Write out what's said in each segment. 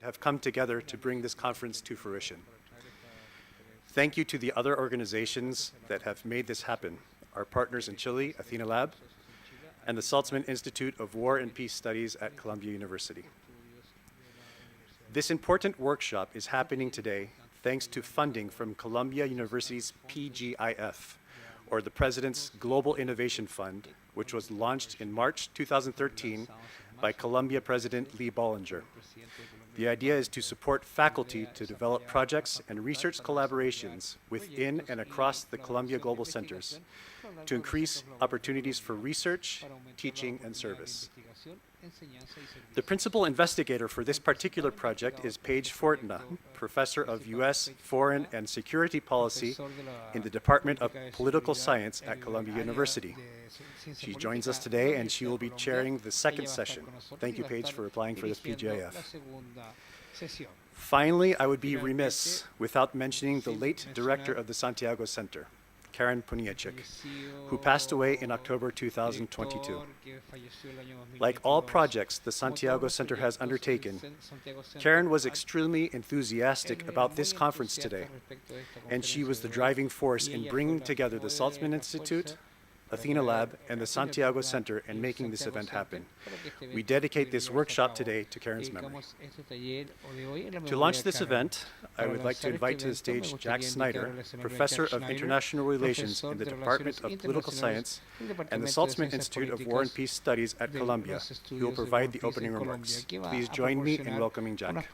have come together to bring this conference to fruition. Thank you to the other organizations that have made this happen, our partners in Chile, Athenalab, and the Saltzman Institute of War and Peace Studies at Columbia University. This important workshop is happening today thanks to funding from Columbia University's PGIF, or the President's Global Innovation Fund, which was launched in March 2013 by Columbia President Lee Bollinger. The idea is to support faculty to develop projects and research collaborations within and across the Columbia Global Centers to increase opportunities for research, teaching, and service. The principal investigator for this particular project is Paige Fortna, Professor of U.S. Foreign and Security Policy in the Department of Political Science at Columbia University. She joins us today and she will be chairing the second session. Thank you, Paige, for applying for this PGIF. Finally, I would be remiss without mentioning the late director of the Santiago Center, Karen Poniechek, who passed away in October 2022. Like all projects the Santiago Center has undertaken, Karen was extremely enthusiastic about this conference today, and she was the driving force in bringing together the Saltzman Institute, Athenalab, and the Santiago Center in making this event happen. We dedicate this workshop today to Karen's memory. To launch this event, I would like to invite to the stage Jack Snyder, Professor of International Relations in the Department of Political Science and the Saltzman Institute of War and Peace Studies at Columbia, who will provide the opening remarks. Please join me in welcoming Jack.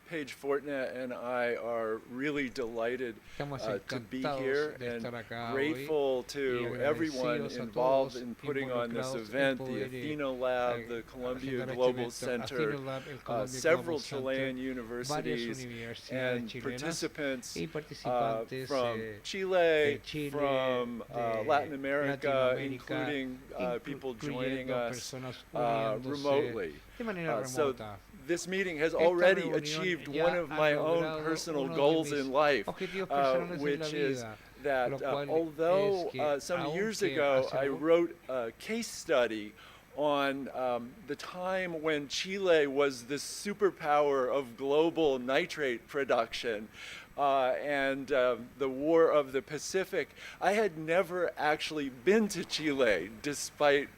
Paige Fortna and I are really delighted to be here and grateful to everyone involved in putting on this event, the Athenalab, the Columbia Global Center, several Chilean universities, and participants from Chile, from Latin America, including people joining us remotely. So this meeting has already achieved one of my own personal goals in life, which is that although some years ago I wrote a case study on the time when Chile was the superpower of global nitrate production and the War of the Pacific, I had never actually been to Chile despite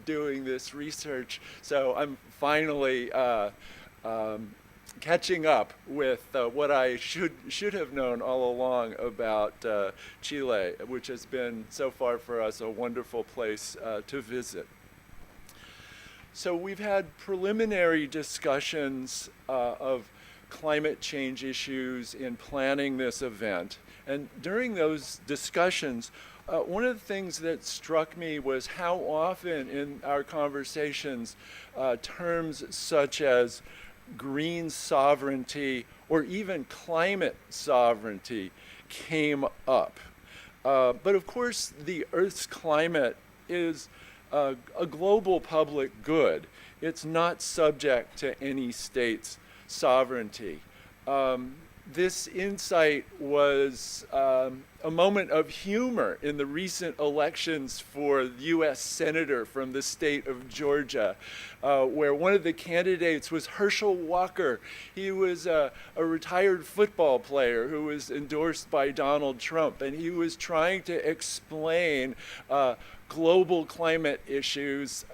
doing this research. So I'm finally catching up with what I should have known all along about Chile, which has been so far for us a wonderful place to visit. So we've had preliminary discussions of climate change issues in planning this event. And during those discussions, one of the things that struck me was how often in our conversations terms such as green sovereignty or even climate sovereignty came up. But of course, the Earth's climate is a global public good. It's not subject to any state's sovereignty. This insight was a moment of humor in the recent elections for the U.S. Senator from the state of Georgia, where one of the candidates was Herschel Walker. He was a retired football player who was endorsed by Donald Trump, and he was trying to explain global climate issues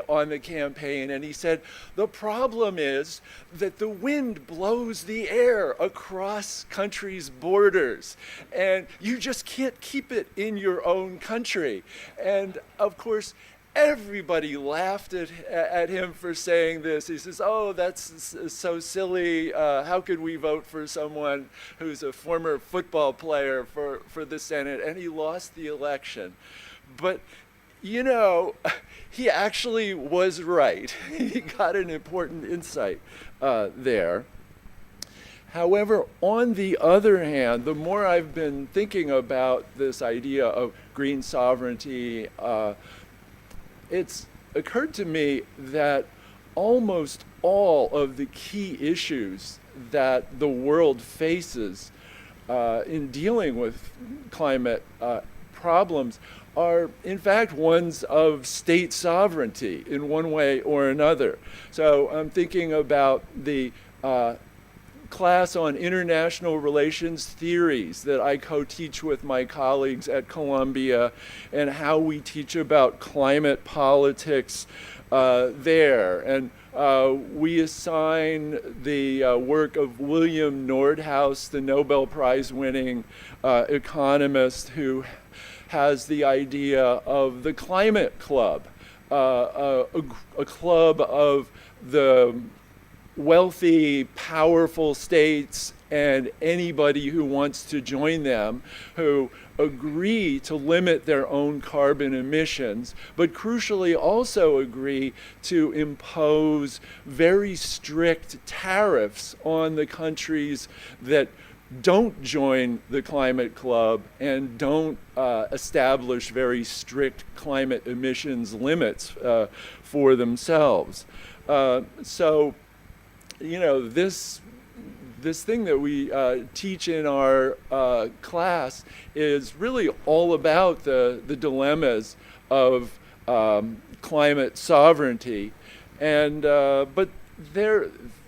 on the campaign, and he said, the problem is that the wind blows the air across countries' borders, and you just can't keep it in your own country. And of course, everybody laughed at him for saying this. He says, oh, that's so silly. How could we vote for someone who's a former football player for the Senate? And he lost the election. But you know, he actually was right. He got an important insight there. However, on the other hand, the more I've been thinking about this idea of green sovereignty, it's occurred to me that almost all of the key issues that the world faces in dealing with climate problems are in fact ones of state sovereignty in one way or another. So I'm thinking about the class on international relations theories that I co-teach with my colleagues at Columbia, and how we teach about climate politics there. And we assign the work of William Nordhaus, the Nobel Prize winning economist, who has the idea of the climate club, a club of the wealthy, powerful states and anybody who wants to join them, who agree to limit their own carbon emissions, but crucially also agree to impose very strict tariffs on the countries that don't join the climate club and don't establish very strict climate emissions limits for themselves. So, you know, this thing that we teach in our class is really all about the dilemmas of climate sovereignty, and but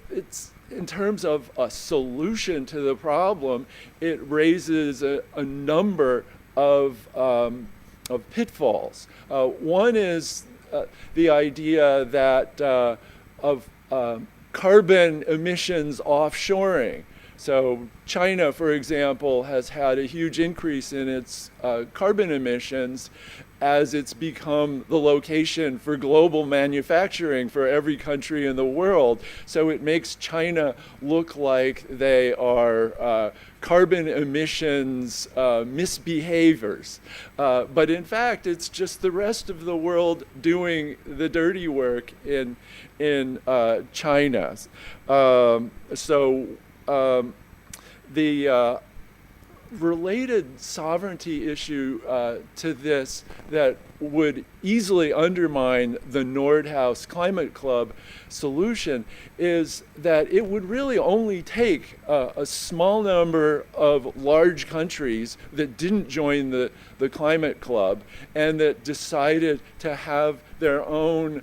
it's in terms of a solution to the problem, it raises a number of pitfalls. One is the idea that of carbon emissions offshoring. So China, for example, has had a huge increase in its carbon emissions as it's become the location for global manufacturing for every country in the world. So it makes China look like they are carbon emissions misbehaviors. But in fact, it's just the rest of the world doing the dirty work in China. The related sovereignty issue to this that would easily undermine the Nordhaus Climate Club solution is that it would really only take a small number of large countries that didn't join the Climate Club and that decided to have their own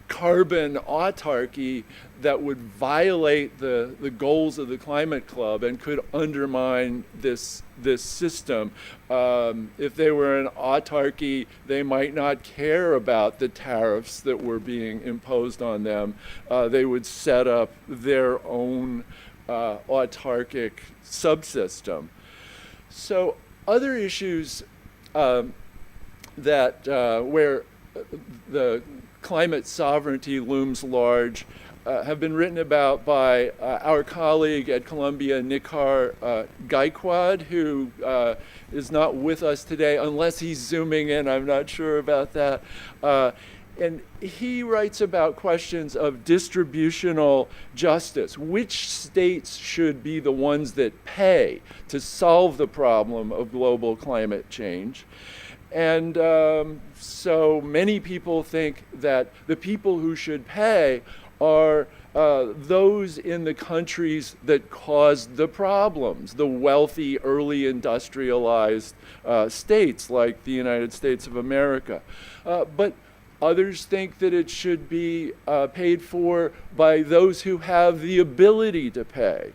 carbon autarky that would violate the goals of the Climate Club and could undermine this system. If they were an autarky, they might not care about the tariffs that were being imposed on them. They would set up their own autarkic subsystem. So other issues that where the climate sovereignty looms large have been written about by our colleague at Columbia, Nikhar Gaikwad, who is not with us today unless he's zooming in. I'm not sure about that. And he writes about questions of distributional justice. Which states should be the ones that pay to solve the problem of global climate change? And so many people think that the people who should pay are those in the countries that caused the problems, the wealthy, early industrialized states like the United States of America. But others think that it should be paid for by those who have the ability to pay.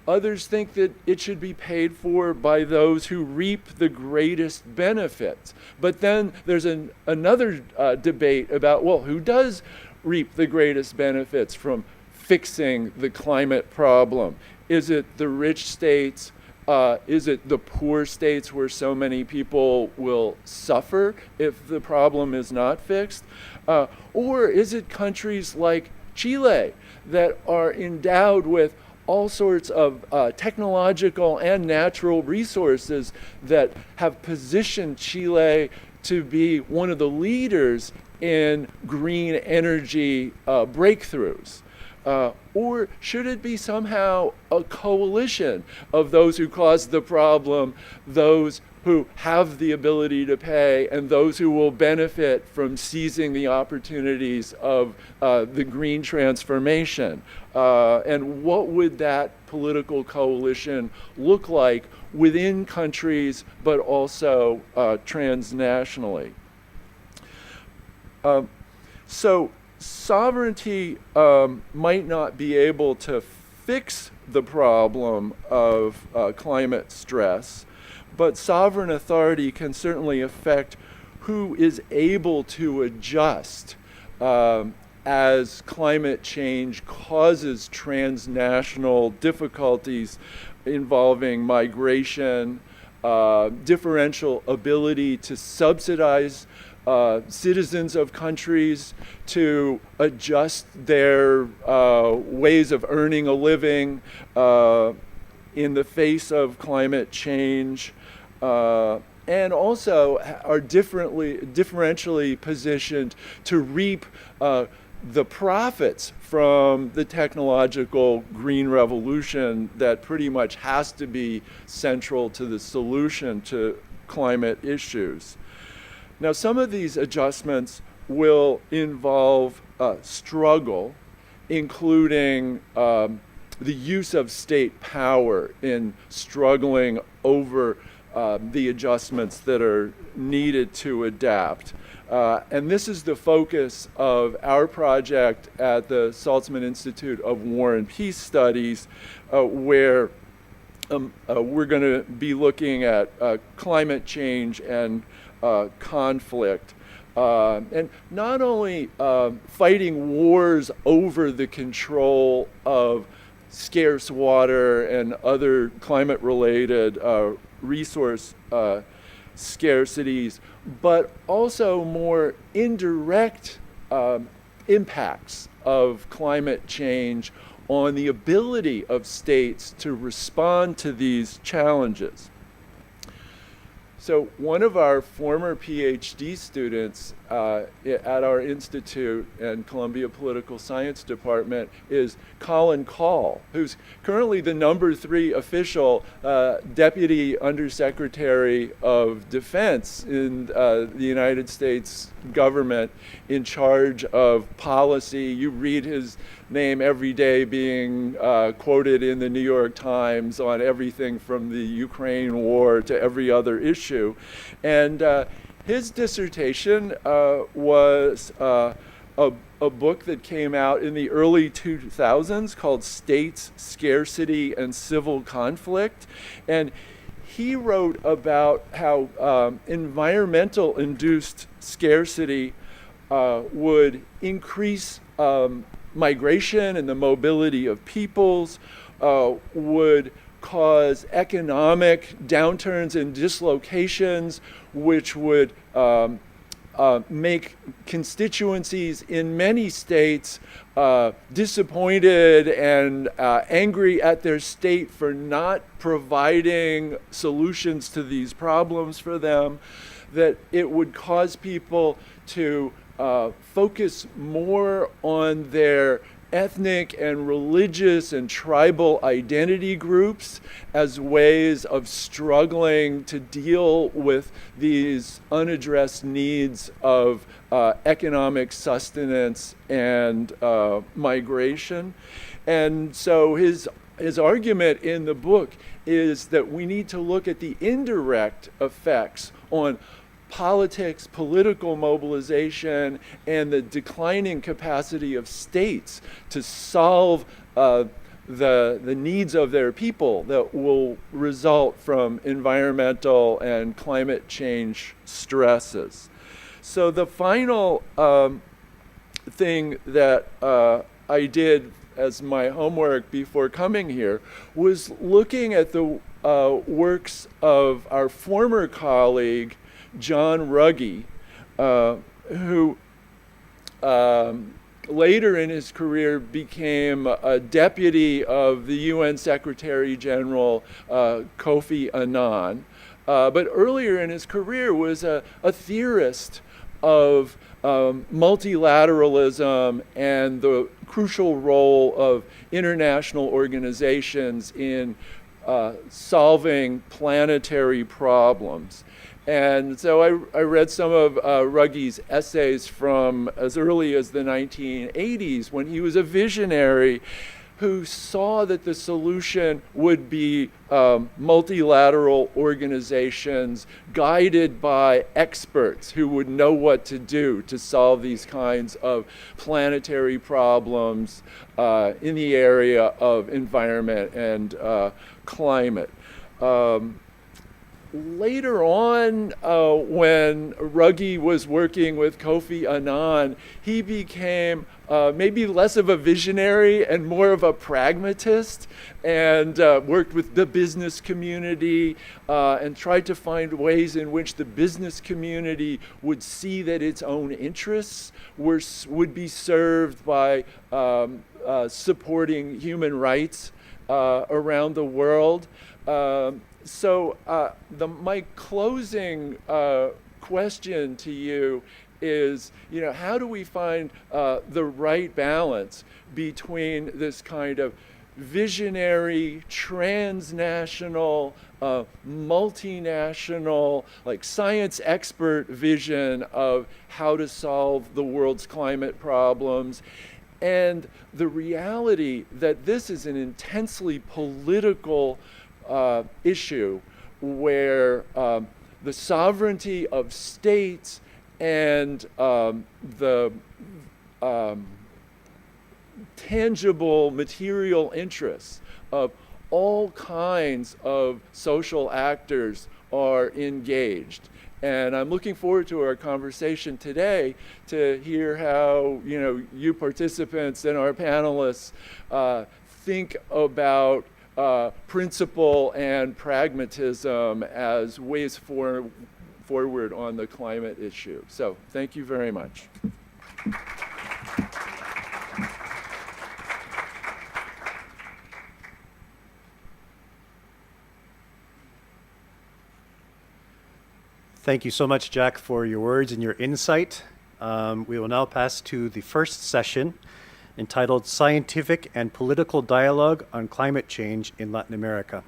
Others think that it should be paid for by those who reap the greatest benefits. But then there's another debate about, well, who does reap the greatest benefits from fixing the climate problem? Is it the rich states? Is it the poor states where so many people will suffer if the problem is not fixed? Or is it countries like Chile that are endowed with all sorts of technological and natural resources that have positioned Chile to be one of the leaders in green energy breakthroughs? Or should it be somehow a coalition of those who caused the problem, those who have the ability to pay and those who will benefit from seizing the opportunities of the green transformation. And what would that political coalition look like within countries, but also transnationally? So sovereignty might not be able to fix the problem of climate stress, but sovereign authority can certainly affect who is able to adjust as climate change causes transnational difficulties involving migration, differential ability to subsidize citizens of countries to adjust their ways of earning a living in the face of climate change, and also are differentially positioned to reap the profits from the technological green revolution that pretty much has to be central to the solution to climate issues. Now, some of these adjustments will involve struggle, including the use of state power in struggling over the adjustments that are needed to adapt. And this is the focus of our project at the Saltzman Institute of War and Peace Studies, where we're going to be looking at climate change and conflict. And not only fighting wars over the control of scarce water and other climate-related resource scarcities, but also more indirect impacts of climate change on the ability of states to respond to these challenges. So one of our former PhD students at our institute and Columbia Political Science Department is Colin Call, who's currently the #3 official Deputy Undersecretary of Defense in the United States government in charge of policy. You read his name every day being quoted in the New York Times on everything from the Ukraine war to every other issue. And his dissertation was a book that came out in the early 2000s called States, Scarcity, and Civil Conflict. And he wrote about how environmental induced scarcity would increase migration and the mobility of peoples, would cause economic downturns and dislocations, which would make constituencies in many states disappointed and angry at their state for not providing solutions to these problems for them, that it would cause people to focus more on their ethnic and religious and tribal identity groups as ways of struggling to deal with these unaddressed needs of economic sustenance and migration. And so his argument in the book is that we need to look at the indirect effects on politics, political mobilization, and the declining capacity of states to solve the needs of their people that will result from environmental and climate change stresses. So the final thing that I did as my homework before coming here was looking at the works of our former colleague, John Ruggie, who later in his career became a deputy of the UN Secretary General Kofi Annan, but earlier in his career was a theorist of multilateralism and the crucial role of international organizations in solving planetary problems. And so I read some of Ruggi's essays from as early as the 1980s when he was a visionary who saw that the solution would be multilateral organizations guided by experts who would know what to do to solve these kinds of planetary problems in the area of environment and climate. Later on, when Ruggi was working with Kofi Annan, he became maybe less of a visionary and more of a pragmatist, and worked with the business community and tried to find ways in which the business community would see that its own interests would be served by supporting human rights around the world. So my closing question to you is, how do we find the right balance between this kind of visionary, transnational, multinational, like science expert vision of how to solve the world's climate problems, and the reality that this is an intensely political issue where the sovereignty of states and the tangible material interests of all kinds of social actors are engaged. And I'm looking forward to our conversation today to hear how you participants and our panelists think about principle and pragmatism as ways forward on the climate issue. So thank you very much. Thank you so much, Jack, for your words and your insight. We will now pass to the first session, entitled Scientific and Political Dialogue on Climate Change in Latin America.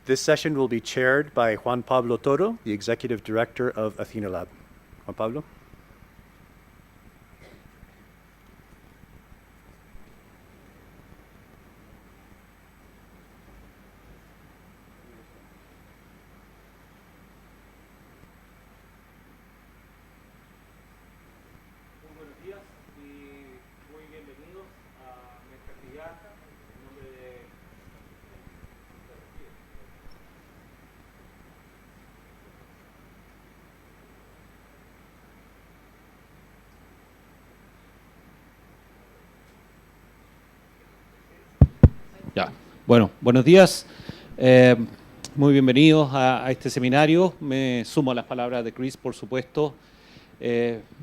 This session will be chaired by Juan Pablo Toro, the Executive Director of Athenalab. Juan Pablo? Ya. Bueno, buenos días. Muy bienvenidos a este seminario. Me sumo a las palabras de Chris, por supuesto,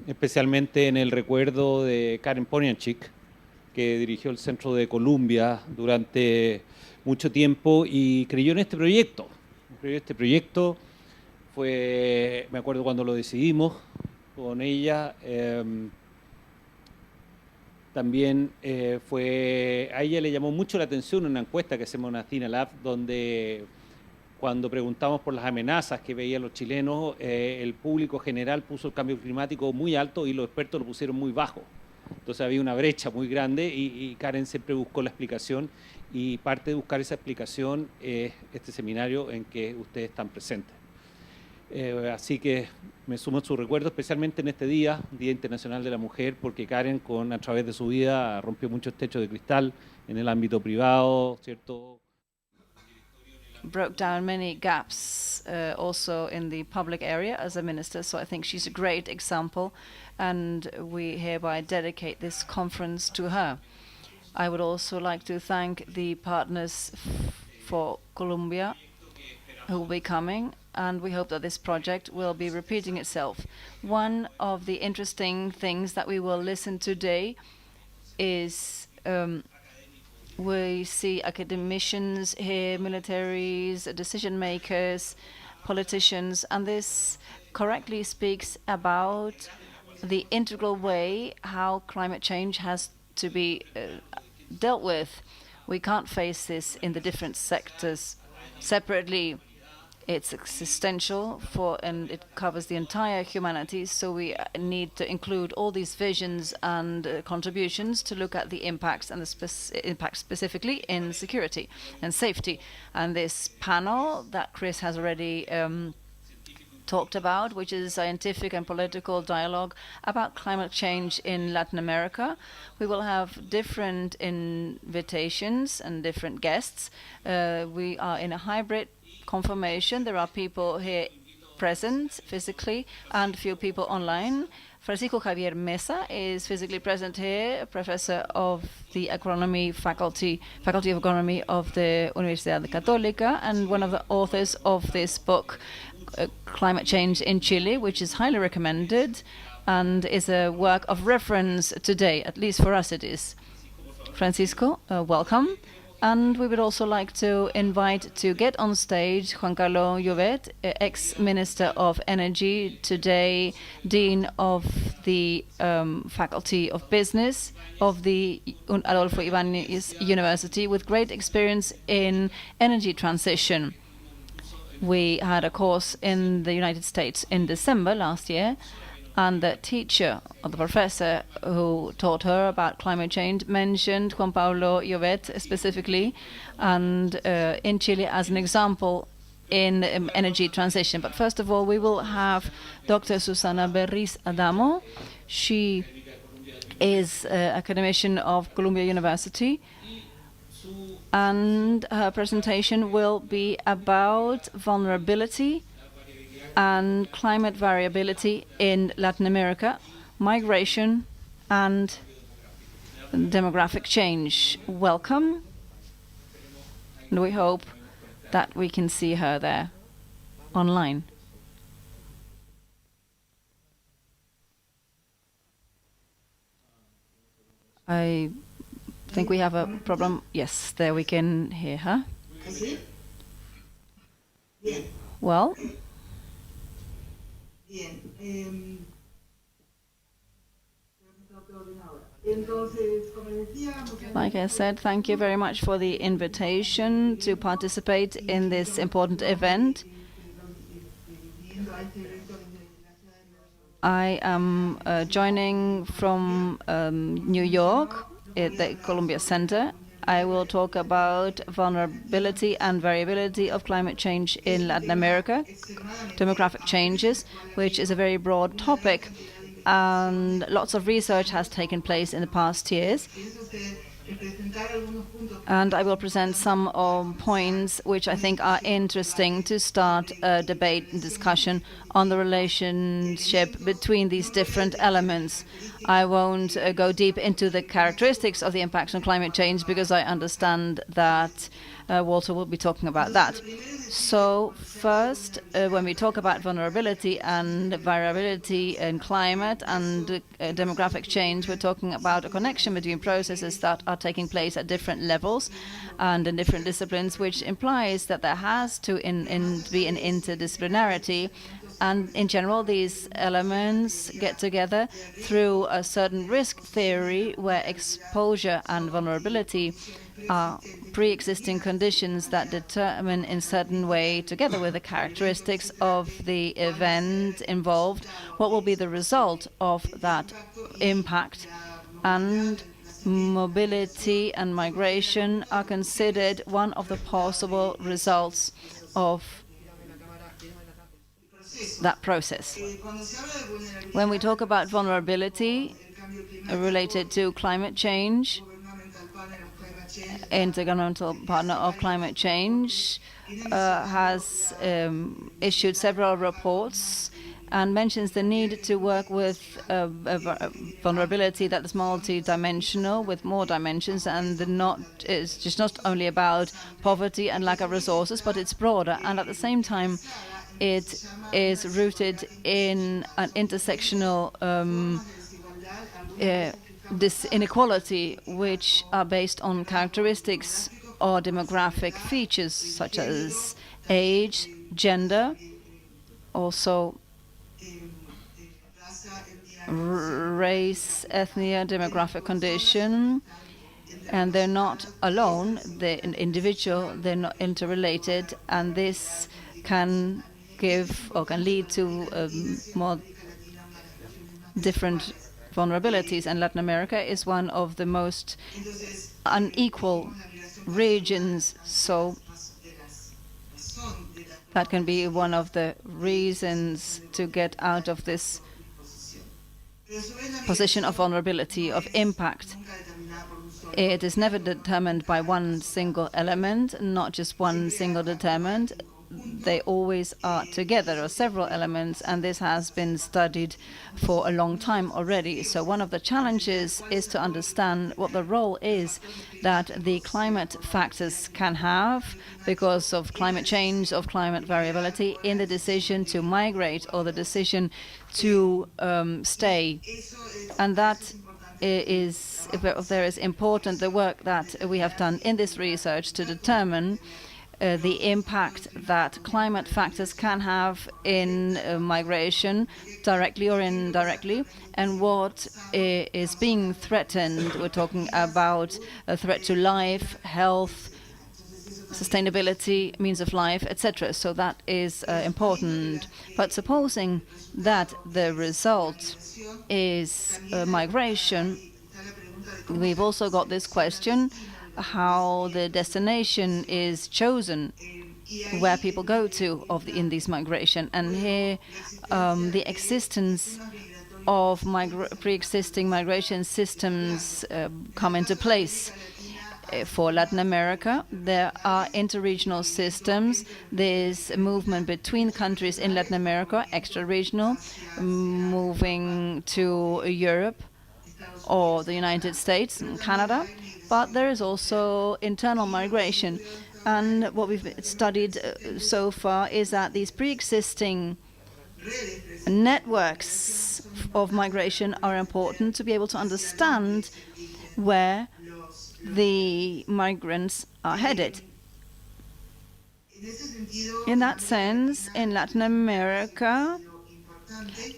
especialmente en el recuerdo de Karen Poniatchik, que dirigió el Centro de Columbia durante mucho tiempo y creyó en este proyecto. Este proyecto fue, me acuerdo cuando lo decidimos con ella, también a ella le llamó mucho la atención una encuesta que hacemos en Athenalab, donde cuando preguntamos por las amenazas que veían los chilenos, el público general puso el cambio climático muy alto y los expertos lo pusieron muy bajo. Entonces había una brecha muy grande y Karen siempre buscó la explicación, y parte de buscar esa explicación es este seminario en que ustedes están presentes. Así que me sumo a su recuerdo, especialmente en este Día Internacional de la Mujer, porque Karen, a través de su vida, rompió muchos techos de cristal en el ámbito privado, ¿cierto? Broke down many gaps also in the public area as a minister, so I think she's a great example, and we hereby dedicate this conference to her. I would also like to thank the partners for Colombia who will be coming, and we hope that this project will be repeating itself. One of the interesting things that we will listen today is we see academicians here, militaries, decision makers, politicians, and this correctly speaks about the integral way how climate change has to be dealt with. We can't face this in the different sectors separately. It's existential and it covers the entire humanity, so we need to include all these visions and contributions to look at the impacts and the impacts specifically in security and safety. And this panel that Chris has already talked about, which is scientific and political dialogue about climate change in Latin America. We will have different invitations and different guests. We are in a hybrid confirmation. There are people here present physically and a few people online. Francisco Javier Meza is physically present here, professor of the faculty of agronomy of the Universidad Católica, and one of the authors of this book, Climate Change in Chile, which is highly recommended and is a work of reference today, at least for us it is. Francisco, welcome. And we would also like to invite to get on stage Juan Jobet, ex-Minister of Energy, today Dean of the Faculty of Business of the Adolfo Ibáñez University, with great experience in energy transition. We had a course in the United States in December last year, and the teacher or the professor who taught her about climate change mentioned Juan Pablo Jobet specifically, and in Chile as an example in energy transition. But first of all, we will have Dr. Susana Adamo. She is an academician of Columbia University, and her presentation will be about vulnerability and climate variability in Latin America, migration and demographic change. Welcome, and we hope that we can see her there online. I think we have a problem. Yes, there we can hear her. Well, like I said, thank you very much for the invitation to participate in this important event. I am joining from New York at the Columbia Center. I will talk about vulnerability and variability of climate change in Latin America, demographic changes, which is a very broad topic, and lots of research has taken place in the past years. And I will present some points which I think are interesting to start a debate and discussion on the relationship between these different elements. I won't go deep into the characteristics of the impacts on climate change because I understand that Walter will be talking about that. So first, when we talk about vulnerability and variability in climate and demographic change, we're talking about a connection between processes that are taking place at different levels and in different disciplines, which implies that there has to be an interdisciplinarity. And in general, these elements get together through a certain risk theory where exposure and vulnerability are pre-existing conditions that determine in certain way, together with the characteristics of the event involved, what will be the result of that impact. And mobility and migration are considered one of the possible results of that process. When we talk about vulnerability related to climate change, Intergovernmental Partner of Climate Change has issued several reports and mentions the need to work with vulnerability that is multi-dimensional, with more dimensions, and it's just not only about poverty and lack of resources, but it's broader. And at the same time, it is rooted in an intersectional this inequality, which are based on characteristics or demographic features such as age, gender, also race, ethnia, demographic condition, And they're not alone, they're an individual, they're not interrelated, and this can give or can lead to more different vulnerabilities. And Latin America is one of the most unequal regions, so that can be one of the reasons to get out of this position of vulnerability, of impact. It is never determined by one single element, not just one single determinant. They always are together, or several elements, and this has been studied for a long time already. So one of the challenges is to understand what the role is that the climate factors can have because of climate change, of climate variability, in the decision to migrate or the decision to stay. And that is, if there is important, the work that we have done in this research to determine the impact that climate factors can have in migration, directly or indirectly, and what is being threatened. We're talking about a threat to life, health, sustainability, means of life, etc. So that is important. But supposing that the result is migration, we've also got this question, how the destination is chosen, where people go to in this migration. And here the existence of pre-existing migration systems come into place. For Latin America, there are interregional systems. There's movement between countries in Latin America, extra-regional, moving to Europe or the United States and Canada. But there is also internal migration. And what we've studied so far is that these pre-existing networks of migration are important to be able to understand where the migrants are headed. In that sense, in Latin America,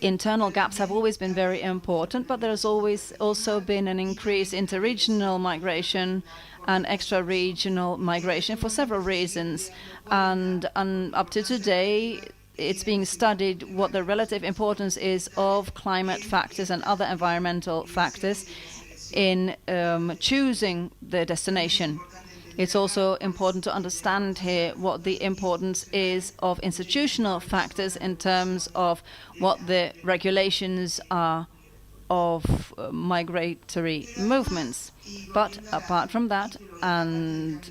internal gaps have always been very important, but there's always also been an increase in interregional migration and extra-regional migration for several reasons. And up to today, it's being studied what the relative importance is of climate factors and other environmental factors in choosing the destination. It's also important to understand here what the importance is of institutional factors in terms of what the regulations are of migratory movements. But apart from that, and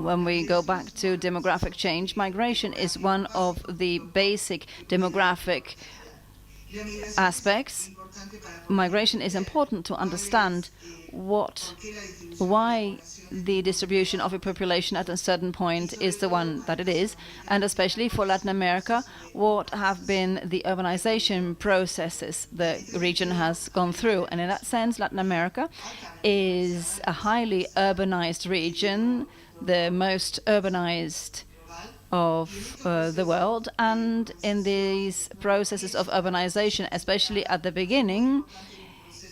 when we go back to demographic change, migration is one of the basic demographic aspects. Migration is important to understand why the distribution of a population at a certain point is the one that it is, and especially for Latin America, what have been the urbanization processes the region has gone through. And in that sense, Latin America is a highly urbanized region, the most urbanized of the world. And in these processes of urbanization, especially at the beginning,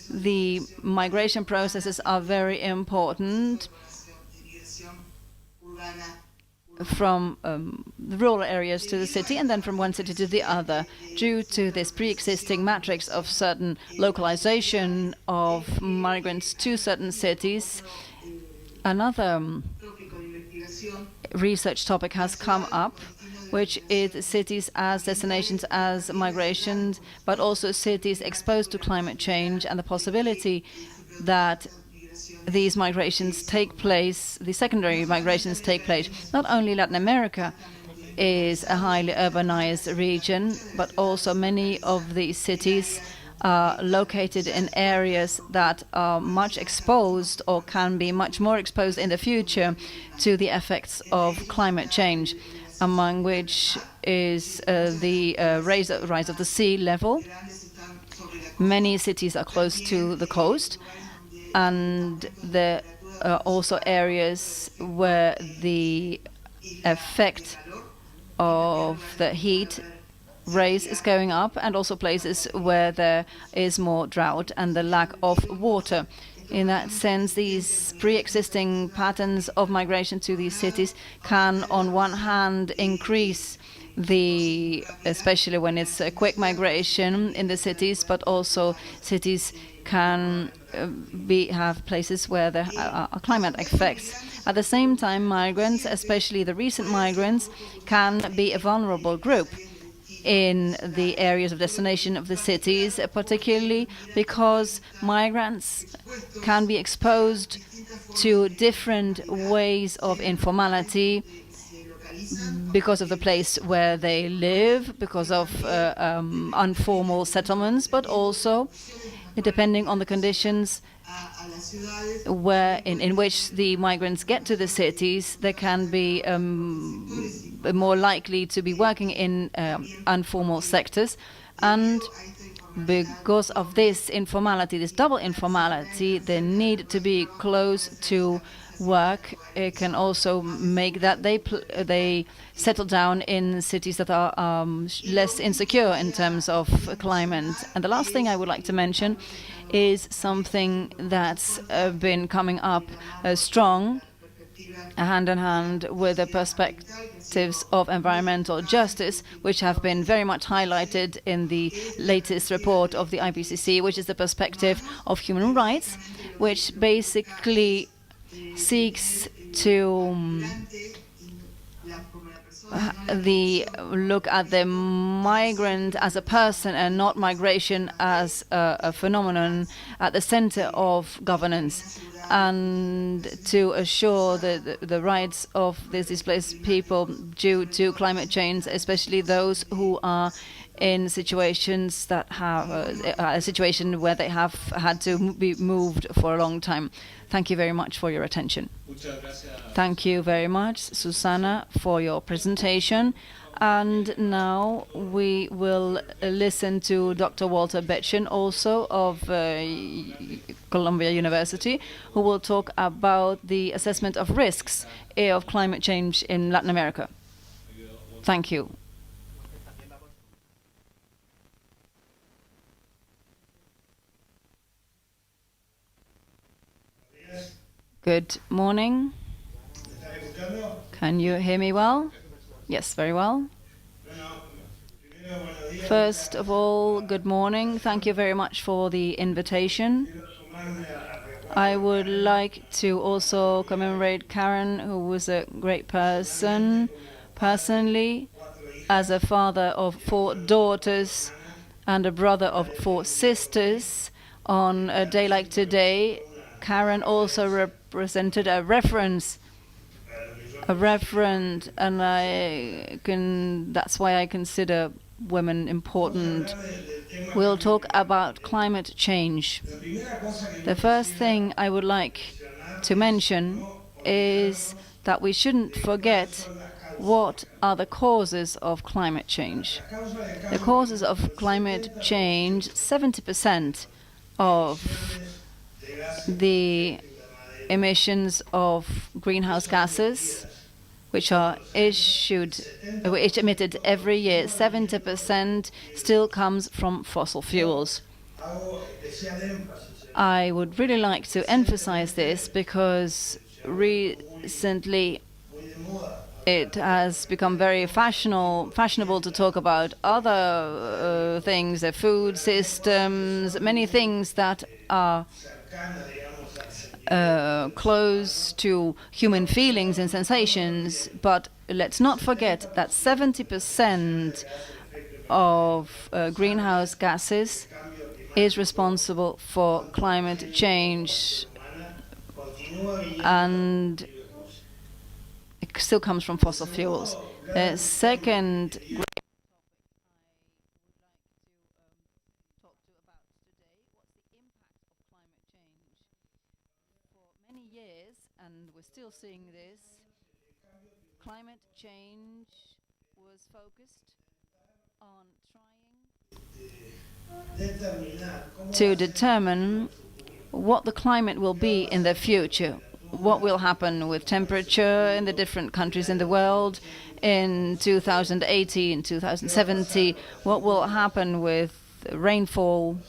the migration processes are very important from the rural areas to the city, and then from one city to the other, due to this pre-existing matrix of certain localization of migrants to certain cities. Another research topic has come up, which is cities as destinations as migration, but also cities exposed to climate change and the possibility that these migrations take place, the secondary migrations take place. Not only Latin America is a highly urbanized region, but also many of these cities are located in areas that are much exposed or can be much more exposed in the future to the effects of climate change, among which is the rise of the sea level. Many cities are close to the coast, and there are also areas where the effect of the heat rays is going up, and also places where there is more drought and the lack of water. In that sense, these pre-existing patterns of migration to these cities can, on one hand, increase especially when it's a quick migration in the cities, but also cities can have places where there are climate effects. At the same time, migrants, especially the recent migrants, can be a vulnerable group in the areas of destination of the cities, particularly because migrants can be exposed to different ways of informality because of the place where they live, because of informal settlements, but also depending on the conditions in which the migrants get to the cities, they can be more likely to be working in informal sectors. And because of this informality, this double informality, the need to be close to work, it can also make that they settle down in cities that are less insecure in terms of climate. And the last thing I would like to mention is something that's been coming up strong, hand in hand with the perspectives of environmental justice, which have been very much highlighted in the latest report of the IPCC, which is the perspective of human rights, which basically seeks to look at the migrant as a person and not migration as a phenomenon at the center of governance, and to assure the rights of these displaced people due to climate change, especially those who are in situations that have a situation where they have had to be moved for a long time. Thank you very much for your attention. Thank you very much, Susana, for your presentation. And now we will listen to Dr. Walter Baethgen, also of Columbia University, who will talk about the assessment of risks of climate change in Latin America. Thank you. Good morning. Can you hear me well? Yes, very well. First of all, good morning. Thank you very much for the invitation. I would like to also commemorate Karen, who was a great person. Personally, as a father of 4 daughters and a brother of 4 sisters, on a day like today, Karen also represented a reference, and that's why I consider women important. We'll talk about climate change. The first thing I would like to mention is that we shouldn't forget what are the causes of climate change. The causes of climate change, 70% of the emissions of greenhouse gases, which are emitted every year, 70% still comes from fossil fuels. I would really like to emphasize this because recently it has become very fashionable to talk about other things, the food systems, many things that are close to human feelings and sensations, but let's not forget that 70% of greenhouse gases is responsible for climate change, and it still comes from fossil fuels. The second great still seeing this. Climate change was focused on trying to determine what the climate will be in the future, what will happen with temperature in the different countries in the world in 2080, in 2070, what will happen with rainfall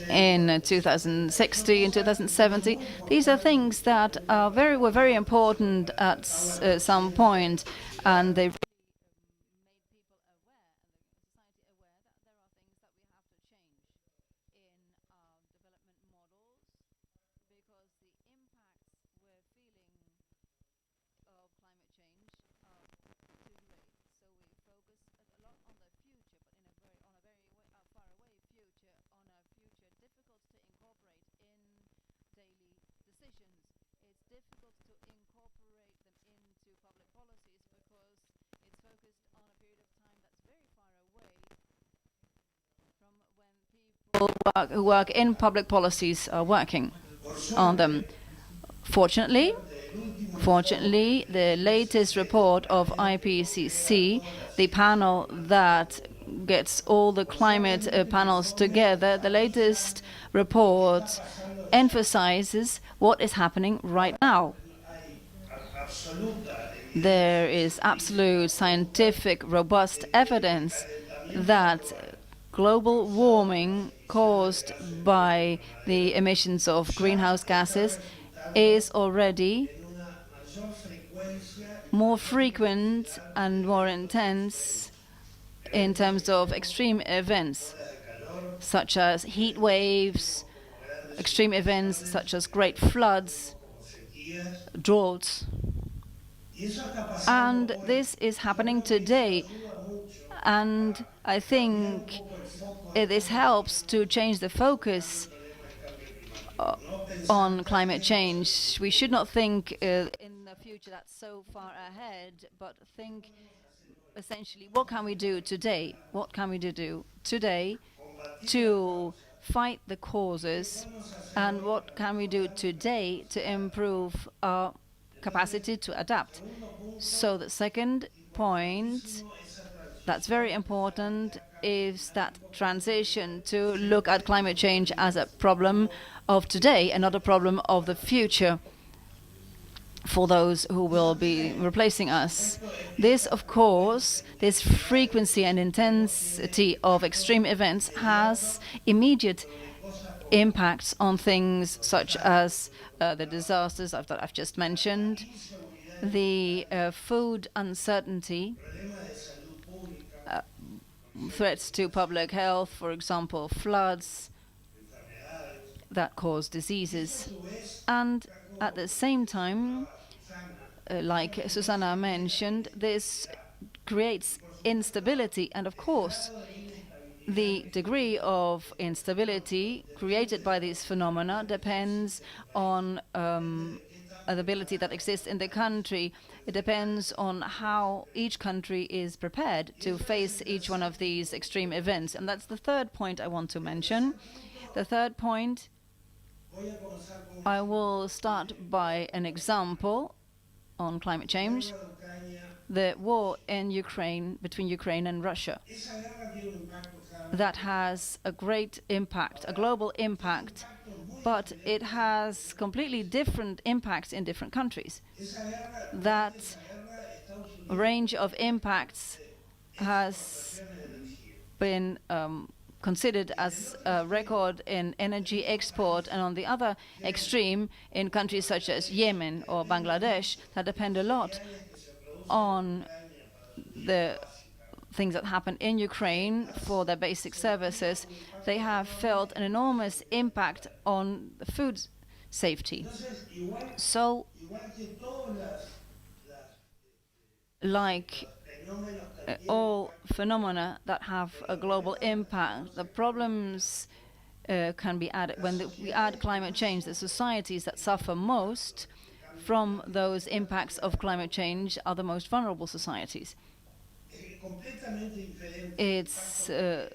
in 2060 and 2070. These are things that were very important at some point, and they really made people aware and the society aware that there are things that we have to change in our development models because the impacts we're feeling of climate change are too late. So we focus a lot on the future, but on a very far away future, on a future difficult to incorporate in daily decisions. It's difficult to incorporate them into public policies because it's focused on a period of time that's very far away from when people who work in public policies are working on them. Fortunately, the latest report of IPCC, the panel that gets all the climate panels together, the latest report emphasizes what is happening right now. There is absolute scientific, robust evidence that global warming caused by the emissions of greenhouse gases is already more frequent and more intense in terms of extreme events, such as heat waves, extreme events such as great floods, droughts. And this is happening today. And I think this helps to change the focus on climate change. We should not think in the future that's so far ahead, but think essentially, what can we do today? What can we do today to fight the causes? And what can we do today to improve our capacity to adapt? So the second point that's very important is that transition to look at climate change as a problem of today and not a problem of the future for those who will be replacing us. This, of course, this frequency and intensity of extreme events has immediate impacts on things such as the disasters that I've just mentioned, the food uncertainty, threats to public health, for example, floods that cause diseases. And at the same time, like Susana mentioned, this creates instability. And of course, the degree of instability created by these phenomena depends on the ability that exists in the country. It depends on how each country is prepared to face each one of these extreme events. And that's the third point I want to mention. The third point, I will start by an example on climate change, the war in Ukraine, between Ukraine and Russia. That has a great impact, a global impact, but it has completely different impacts in different countries. That range of impacts has been considered as a record in energy export, and on the other extreme, in countries such as Yemen or Bangladesh, that depend a lot on the things that happen in Ukraine for their basic services, they have felt an enormous impact on the food safety. So, like all phenomena that have a global impact, the problems can be added. When we add climate change, the societies that suffer most from those impacts of climate change are the most vulnerable societies. It's a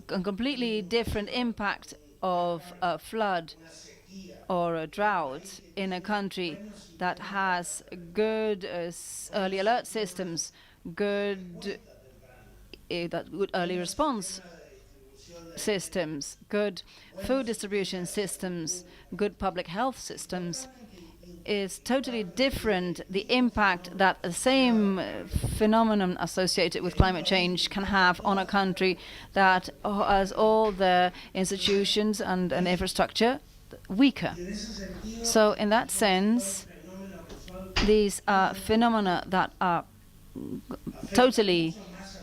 completely different impact of a flood or a drought in a country that has good early alert systems, good early response systems, good food distribution systems, good public health systems. is totally different. The impact that the same phenomenon associated with climate change can have on a country that has all the institutions and infrastructure weaker. So in that sense, these are phenomena that are totally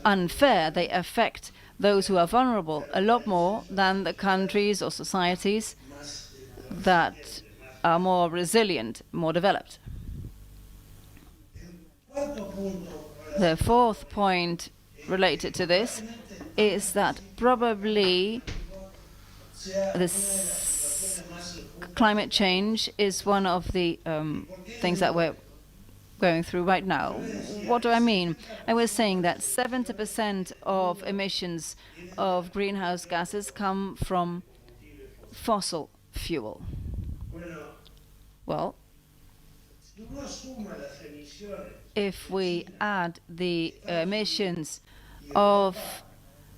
unfair. They affect those who are vulnerable a lot more than the countries or societies that are more resilient, more developed. The fourth point related to this is that probably this climate change is one of the things that we're going through right now. What do I mean? I was saying that 70% of emissions of greenhouse gases come from fossil fuel. Well, if we add the emissions of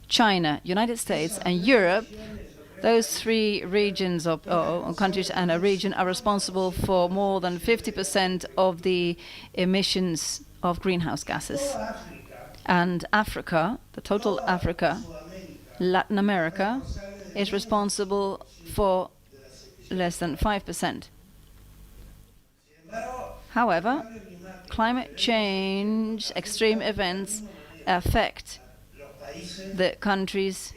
China, United States, and Europe, those three regions or countries and a region are responsible for more than 50% of the emissions of greenhouse gases. And Africa, the total Africa, Latin America, is responsible for less than 5%. However, climate change, extreme events affect the countries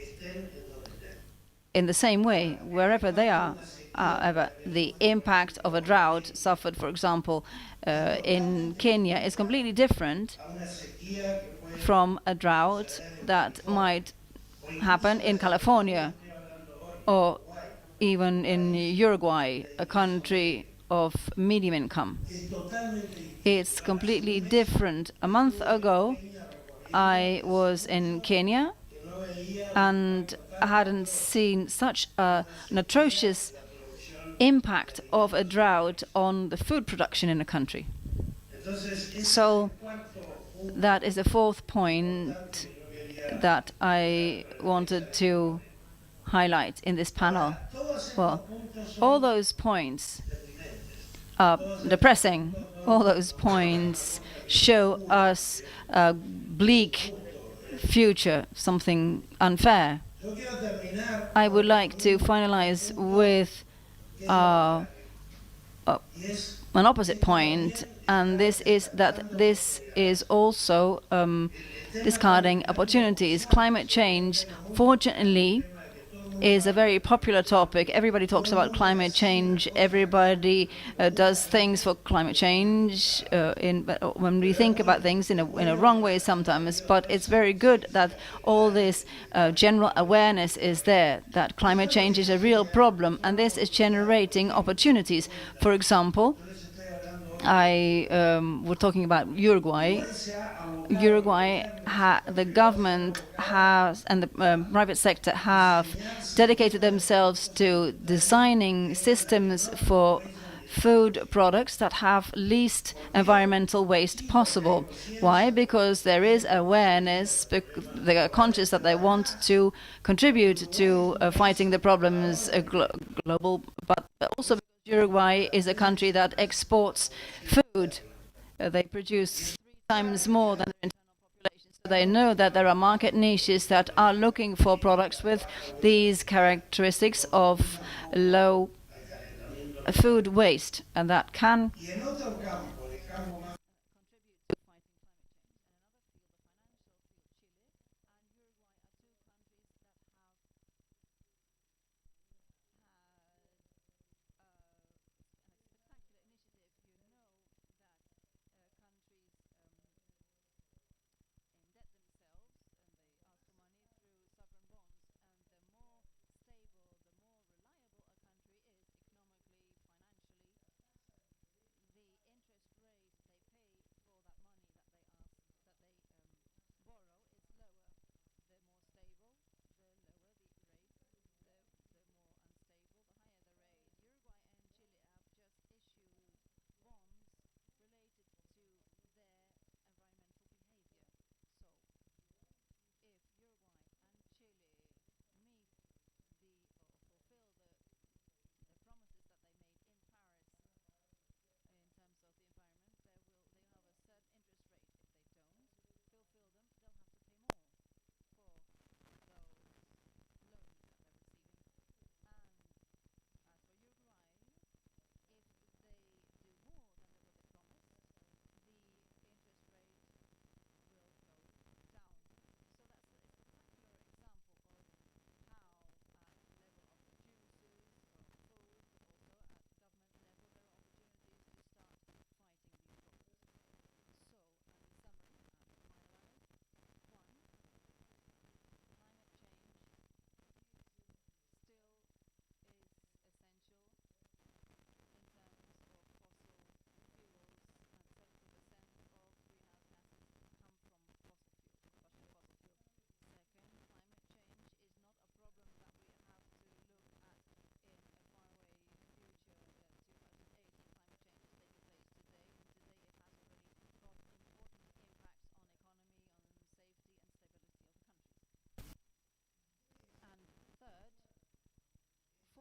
in the same way, wherever they are. However, the impact of a drought suffered, for example, in Kenya is completely different from a drought that might happen in California or even in Uruguay, a country of medium income. It's completely different. A month ago, I was in Kenya and I hadn't seen such an atrocious impact of a drought on the food production in a country. So that is the fourth point that I wanted to highlight in this panel. Well, all those points are depressing. All those points show us a bleak future, something unfair. I would like to finalize with an opposite point, and this is that this is also discarding opportunities. Climate change, fortunately, is a very popular topic. Everybody talks about climate change. Everybody does things for climate change when we think about things in a wrong way sometimes. But it's very good that all this general awareness is there, that climate change is a real problem, and this is generating opportunities. For example, we're talking about Uruguay. The government has and the private sector have dedicated themselves to designing systems for food products that have least environmental waste possible. Why? Because there is awareness, they are conscious that they want to contribute to fighting the problems global, but also because Uruguay is a country that exports food. They produce 3 times more than their internal population. So they know that there are market niches that are looking for products with these characteristics of low food waste, and that can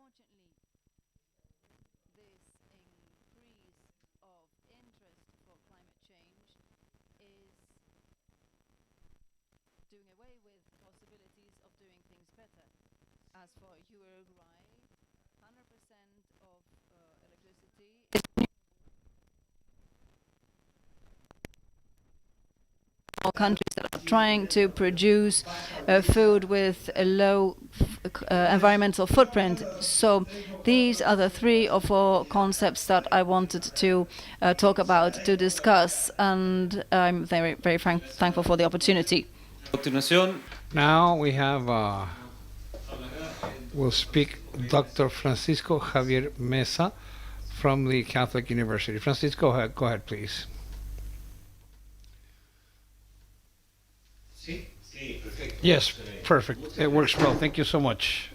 unfortunately, this increase of interest for climate change is doing away with possibilities of doing things better. As for Uruguay, 100% of electricity is countries that are trying to produce food with a low environmental footprint. So these are the 3 or 4 concepts that I wanted to talk about, to discuss, and I'm very, very thankful for the opportunity. Now we have, will speak Dr. Francisco Javier Meza from the Catholic University. Francisco, go ahead, please. Yes, perfect. It works well. Thank you so much.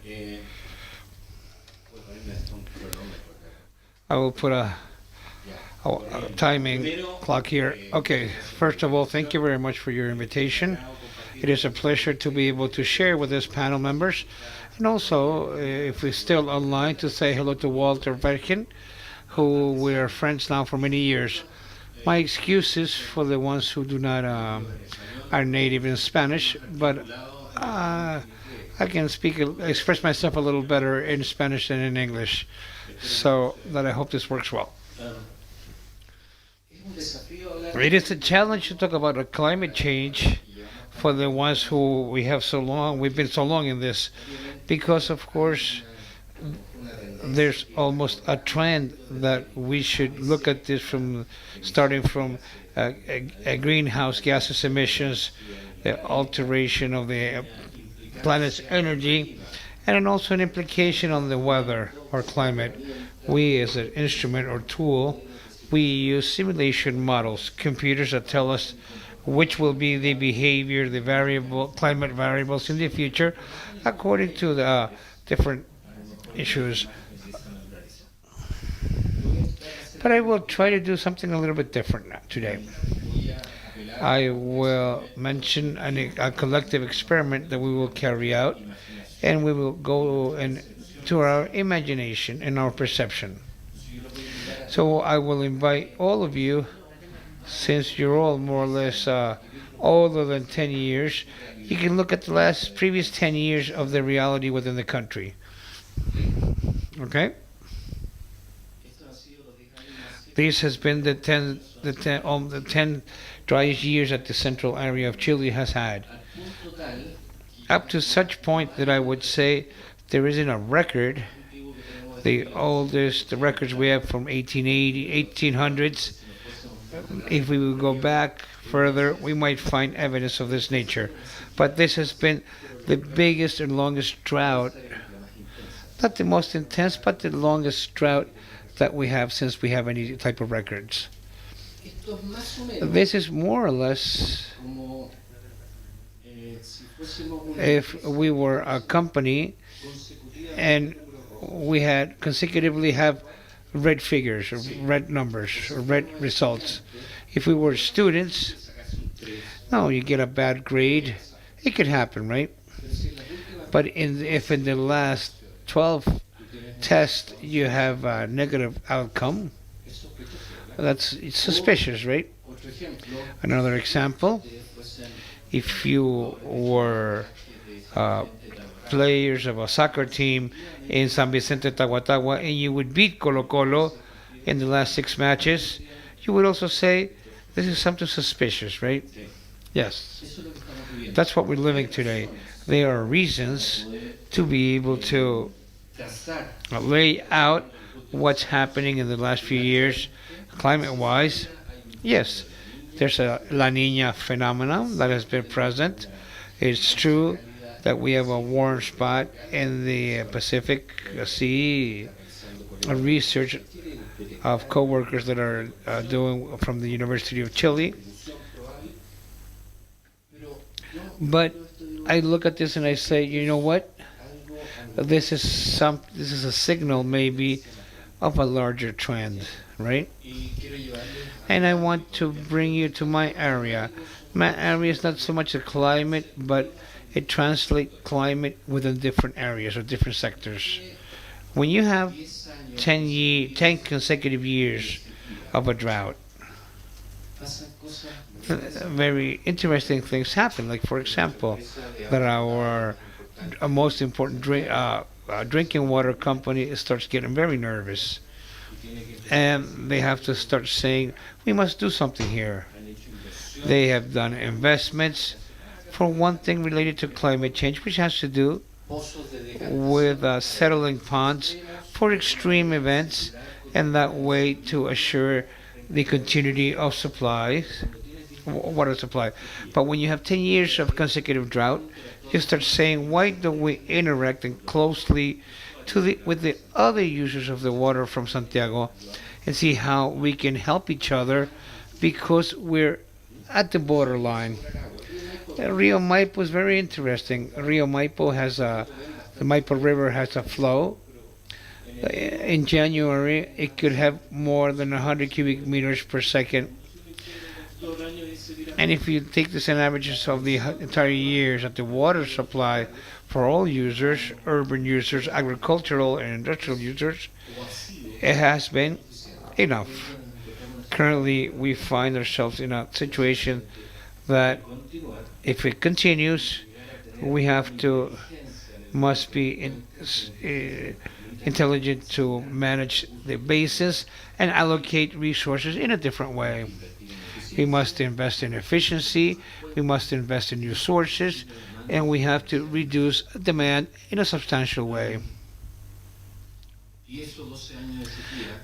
I will put a timing clock here. Okay, first of all, thank you very much for your invitation. It is a pleasure to be able to share with this panel members, and also, if we're still online, to say hello to Walter Baethgen, who we are friends now for many years. My excuses for the ones who do not are native in Spanish, but I can express myself a little better in Spanish than in English, so that I hope this works well. It is a challenge to talk about climate change for the ones who we've been so long in this, because of course there's almost a trend that we should look at this starting from greenhouse gases emissions, the alteration of the planet's energy, and also an implication on the weather or climate. We, as an instrument or tool, we use simulation models, computers that tell us which will be the behavior, the climate variables in the future, according to the different issues. But I will try to do something a little bit different today. I will mention a collective experiment that we will carry out, and we will go to our imagination and our perception. So I will invite all of you, since you're all more or less older than 10 years, you can look at the previous 10 years of the reality within the country. Okay? This has been the 10 driest years that the central area of Chile has had. Up to such point that I would say there isn't a record. The records we have from 1800s. If we would go back further, we might find evidence of this nature. But this has been the biggest and longest drought, not the most intense, but the longest drought that we have since we have any type of records. This is more or less if we were a company and we had consecutively have red figures or red numbers or red results. If we were students, no, you get a bad grade. It could happen, right? But if in the last 12 tests you have a negative outcome, it's suspicious, right? Another example, if you were players of a soccer team in San Vicente Tahuatahua and you would beat Colo-Colo in the last 6 matches, you would also say, this is something suspicious, right? Yes. That's what we're living today. There are reasons to be able to lay out what's happening in the last few years, climate-wise. Yes, there's a La Niña phenomenon that has been present. It's true that we have a warm spot in the Pacific Sea. A research of co-workers that are doing from the University of Chile. But I look at this and I say, you know what? This is a signal maybe of a larger trend, right? And I want to bring you to my area. My area is not so much the climate, but it translates climate within different areas or different sectors. When you have 10 consecutive years of a drought, very interesting things happen. Like, for example, that our most important drinking water company starts getting very nervous. And they have to start saying, we must do something here. They have done investments for one thing related to climate change, which has to do with settling ponds for extreme events, and that way to assure the continuity of supplies, water supply. But when you have 10 years of consecutive drought, you start saying, why don't we interact closely with the other users of the water from Santiago and see how we can help each other, because we're at the borderline. Rio Maipo is very interesting. Rio Maipo has the Maipo River has a flow. In January, it could have more than 100 cubic meters per second. And if you take this in averages of the entire years at the water supply for all users, urban users, agricultural and industrial users, it has been enough. Currently, we find ourselves in a situation that if it continues, we must be intelligent to manage the basis and allocate resources in a different way. We must invest in efficiency, we must invest in new sources, and we have to reduce demand in a substantial way.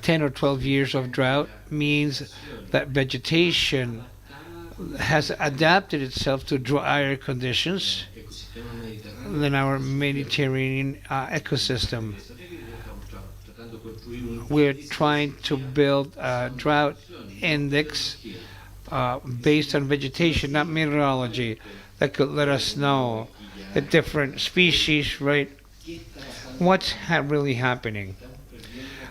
10 or 12 years of drought means that vegetation has adapted itself to drier conditions than our Mediterranean ecosystem. We're trying to build a drought index based on vegetation, not mineralogy, that could let us know the different species, right? What's really happening?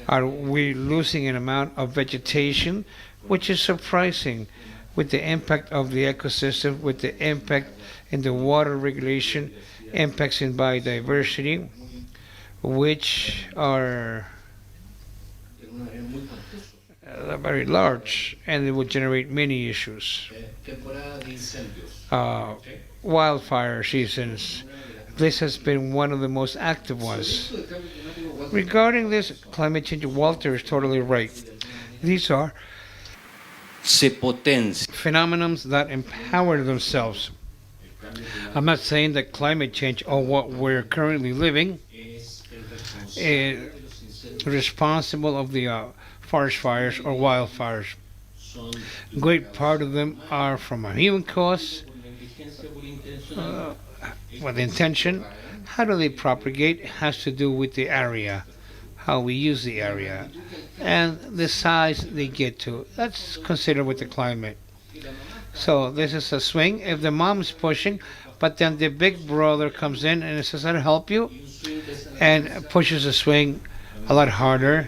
Are we losing an amount of vegetation, which is surprising, with the impact of the ecosystem, with the impact in the water regulation, impacts in biodiversity, which are very large, and it will generate many issues. Wildfire seasons. This has been one of the most active ones. Regarding this climate change, Walter is totally right. These are phenomena that empower themselves. I'm not saying that climate change or what we're currently living is responsible of the forest fires or wildfires. A great part of them are from a human cause, with intention. How do they propagate? It has to do with the area, how we use the area, and the size they get to. That's considered with the climate. So this is a swing. If the mom's pushing, but then the big brother comes in and says, I'll help you, and pushes the swing a lot harder.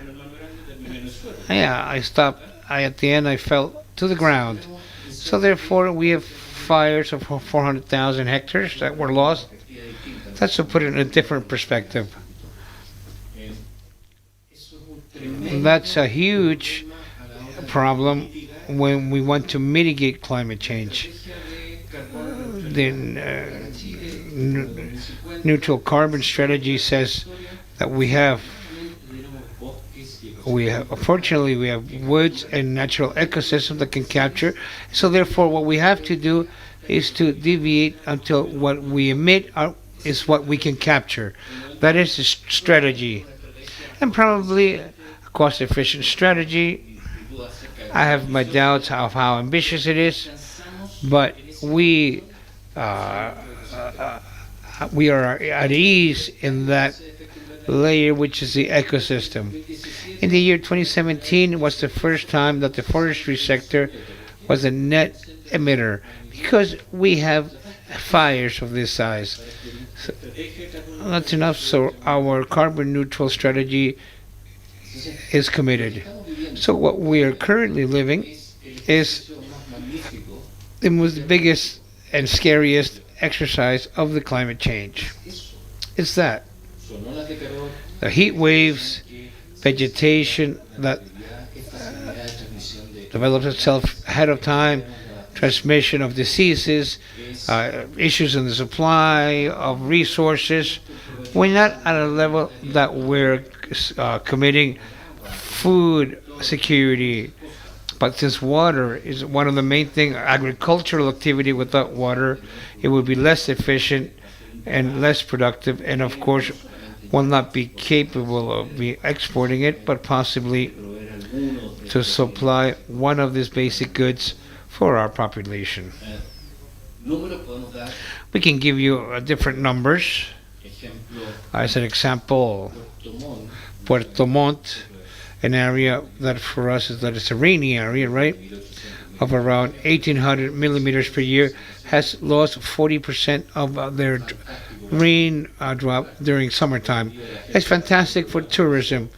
Yeah, I stopped. At the end, I fell to the ground. So therefore, we have fires of 400,000 hectares that were lost. That's to put it in a different perspective. That's a huge problem when we want to mitigate climate change. The neutral carbon strategy says that fortunately we have woods and natural ecosystems that can capture. So therefore what we have to do is to deviate until what we emit is what we can capture. That is the strategy. And probably a cost-efficient strategy. I have my doubts of how ambitious it is, but we are at ease in that layer, which is the ecosystem. In the year 2017 was the first time that the forestry sector was a net emitter, because we have fires of this size. So that's enough. So our carbon neutral strategy is committed. So what we are currently living is the most biggest and scariest exercise of the climate change. It's that. the heat waves, vegetation that develops itself ahead of time, transmission of diseases, issues in the supply of resources. We're not at a level that we're committing food security, but since water is one of the main things, agricultural activity without water, it would be less efficient and less productive, and of course will not be capable of exporting it, but possibly to supply one of these basic goods for our population. We can give you different numbers. As an example, Puerto Montt, an area that for us is that it's a rainy area, right? Of around 1,800 millimeters per year, has lost 40% of their rain drop during summertime. It's fantastic for tourism.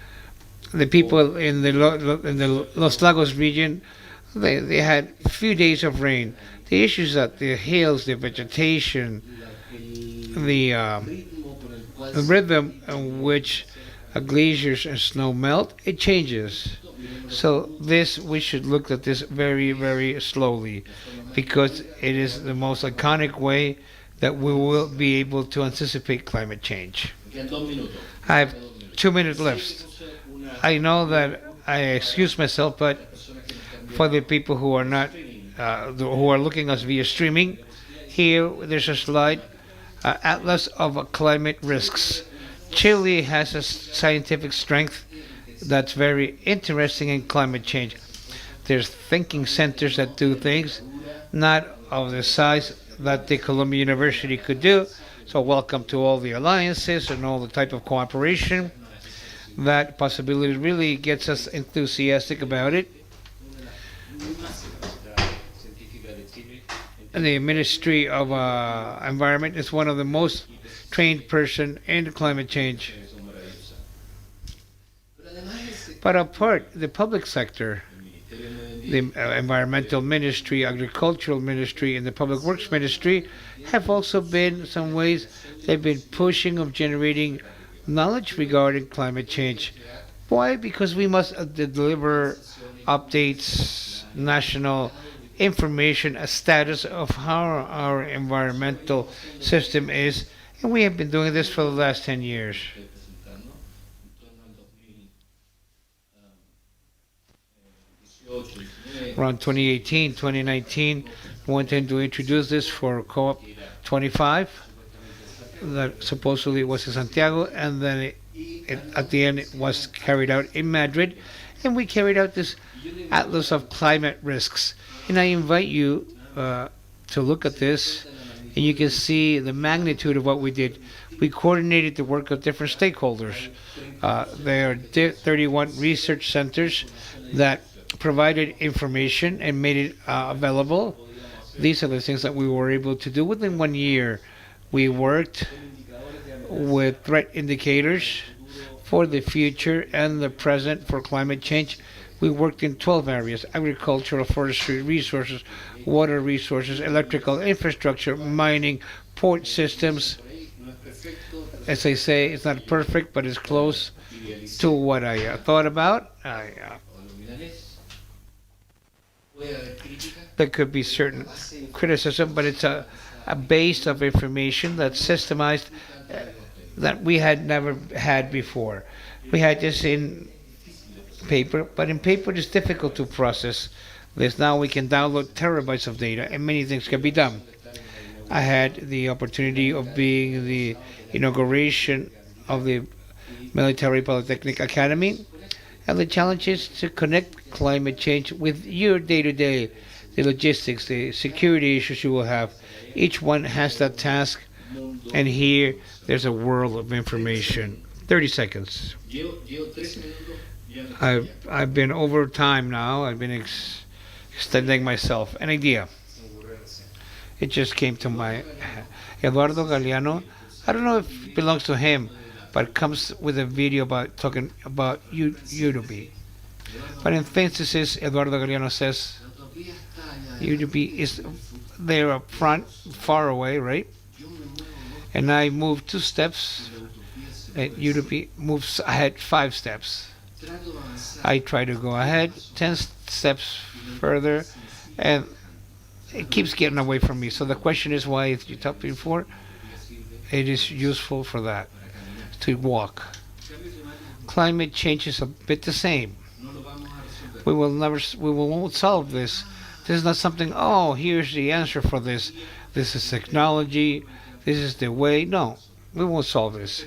The people in the Los Lagos region, they had a few days of rain. The issues that the hills, the vegetation, the rhythm in which glaciers and snow melt, it changes. So this, we should look at this very, very slowly, because it is the most iconic way that we will be able to anticipate climate change. I have 2 minutes left. I know that I excuse myself, but for the people who are not, who are looking us via streaming, here there's a slide, Atlas of Climate Risks. Chile has a scientific strength that's very interesting in climate change. There's thinking centers that do things not of the size that the Columbia University could do. So welcome to all the alliances and all the type of cooperation. That possibility really gets us enthusiastic about it. And the Ministry of Environment is one of the most trained person in climate change. But apart, the public sector, the Environmental Ministry, Agricultural Ministry, and the Public Works Ministry have also been, some ways, they've been pushing of generating knowledge regarding climate change. Why? Because we must deliver updates, national information, a status of how our environmental system is, and we have been doing this for the last 10 years. Around 2018, 2019, we wanted to introduce this for Co-op 25 that supposedly was in Santiago, and then at the end it was carried out in Madrid, and we carried out this Atlas of Climate Risks. And I invite you to look at this, and you can see the magnitude of what we did. We coordinated the work of different stakeholders. There are 31 research centers that provided information and made it available. These are the things that we were able to do within 1 year. We worked with threat indicators for the future and the present for climate change. We worked in 12 areas: agricultural, forestry, resources, water resources, electrical infrastructure, mining, port systems. As I say, it's not perfect, but it's close to what I thought about. There could be certain criticism, but it's a base of information that's systemized that we had never had before. We had this in paper, but in paper it's difficult to process this. Now we can download terabytes of data, and many things can be done. I had the opportunity of being the inauguration of the Military Polytechnic Academy, and the challenge is to connect climate change with your day-to-day, the logistics, the security issues you will have. Each one has that task, and here there's a world of information. 30 seconds. I've been over time now. I've been extending myself. An idea. It just came to my Eduardo Galeano. I don't know if it belongs to him, but it comes with a video about talking about utopia. But in synthesis, Eduardo Galeano says utopia is there up front, far away, right? And I move 2 steps and you to be moves ahead 5 steps. I try to go ahead 10 steps further, and it keeps getting away from me. So the question is why, if you talked before, it is useful for that, to walk. Climate change is a bit the same. We won't solve this. This is not something, oh, here's the answer for this. This is technology. This is the way. No, we won't solve this.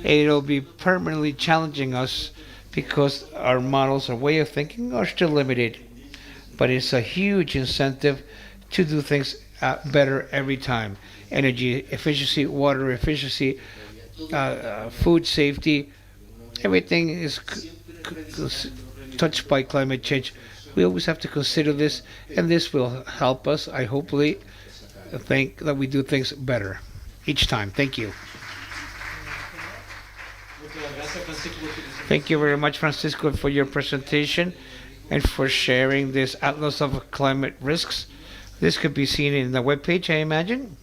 It'll be permanently challenging us because our models, our way of thinking are still limited. But it's a huge incentive to do things better every time. Energy efficiency, water efficiency, food safety, everything is touched by climate change. We always have to consider this, and this will help us, I hopefully think that we do things better each time. Thank you. Thank you very much, Francisco, for your presentation and for sharing this Atlas of Climate Risks. This could be seen in the webpage, I imagine.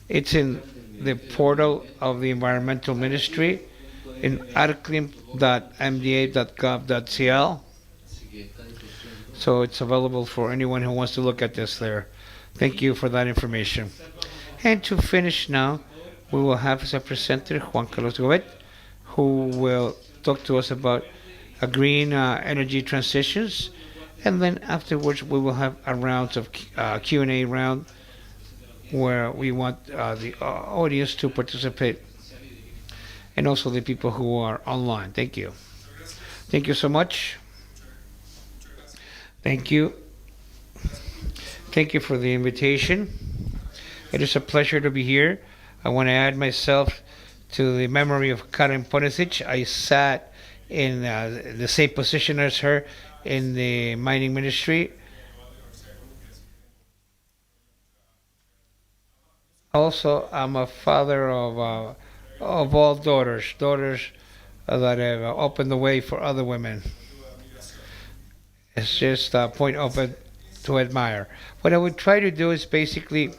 It's in the portal of the Environmental Ministry in arclim.mda.gov.cl. So it's available for anyone who wants to look at this there. Thank you for that information. And to finish now, we will have as a presenter Juan Jobet, who will talk to us about green energy transitions. And then afterwards, we will have a round of Q&A round where we want the audience to participate, and also the people who are online. Thank you. Thank you so much. Thank you. Thank you for the invitation. It is a pleasure to be here. I want to add myself to the memory of Karen Ponicic. I sat in the same position as her in the mining ministry. Also, I'm a father of all daughters that have opened the way for other women. It's just a point open to admire. What I would try to do is basically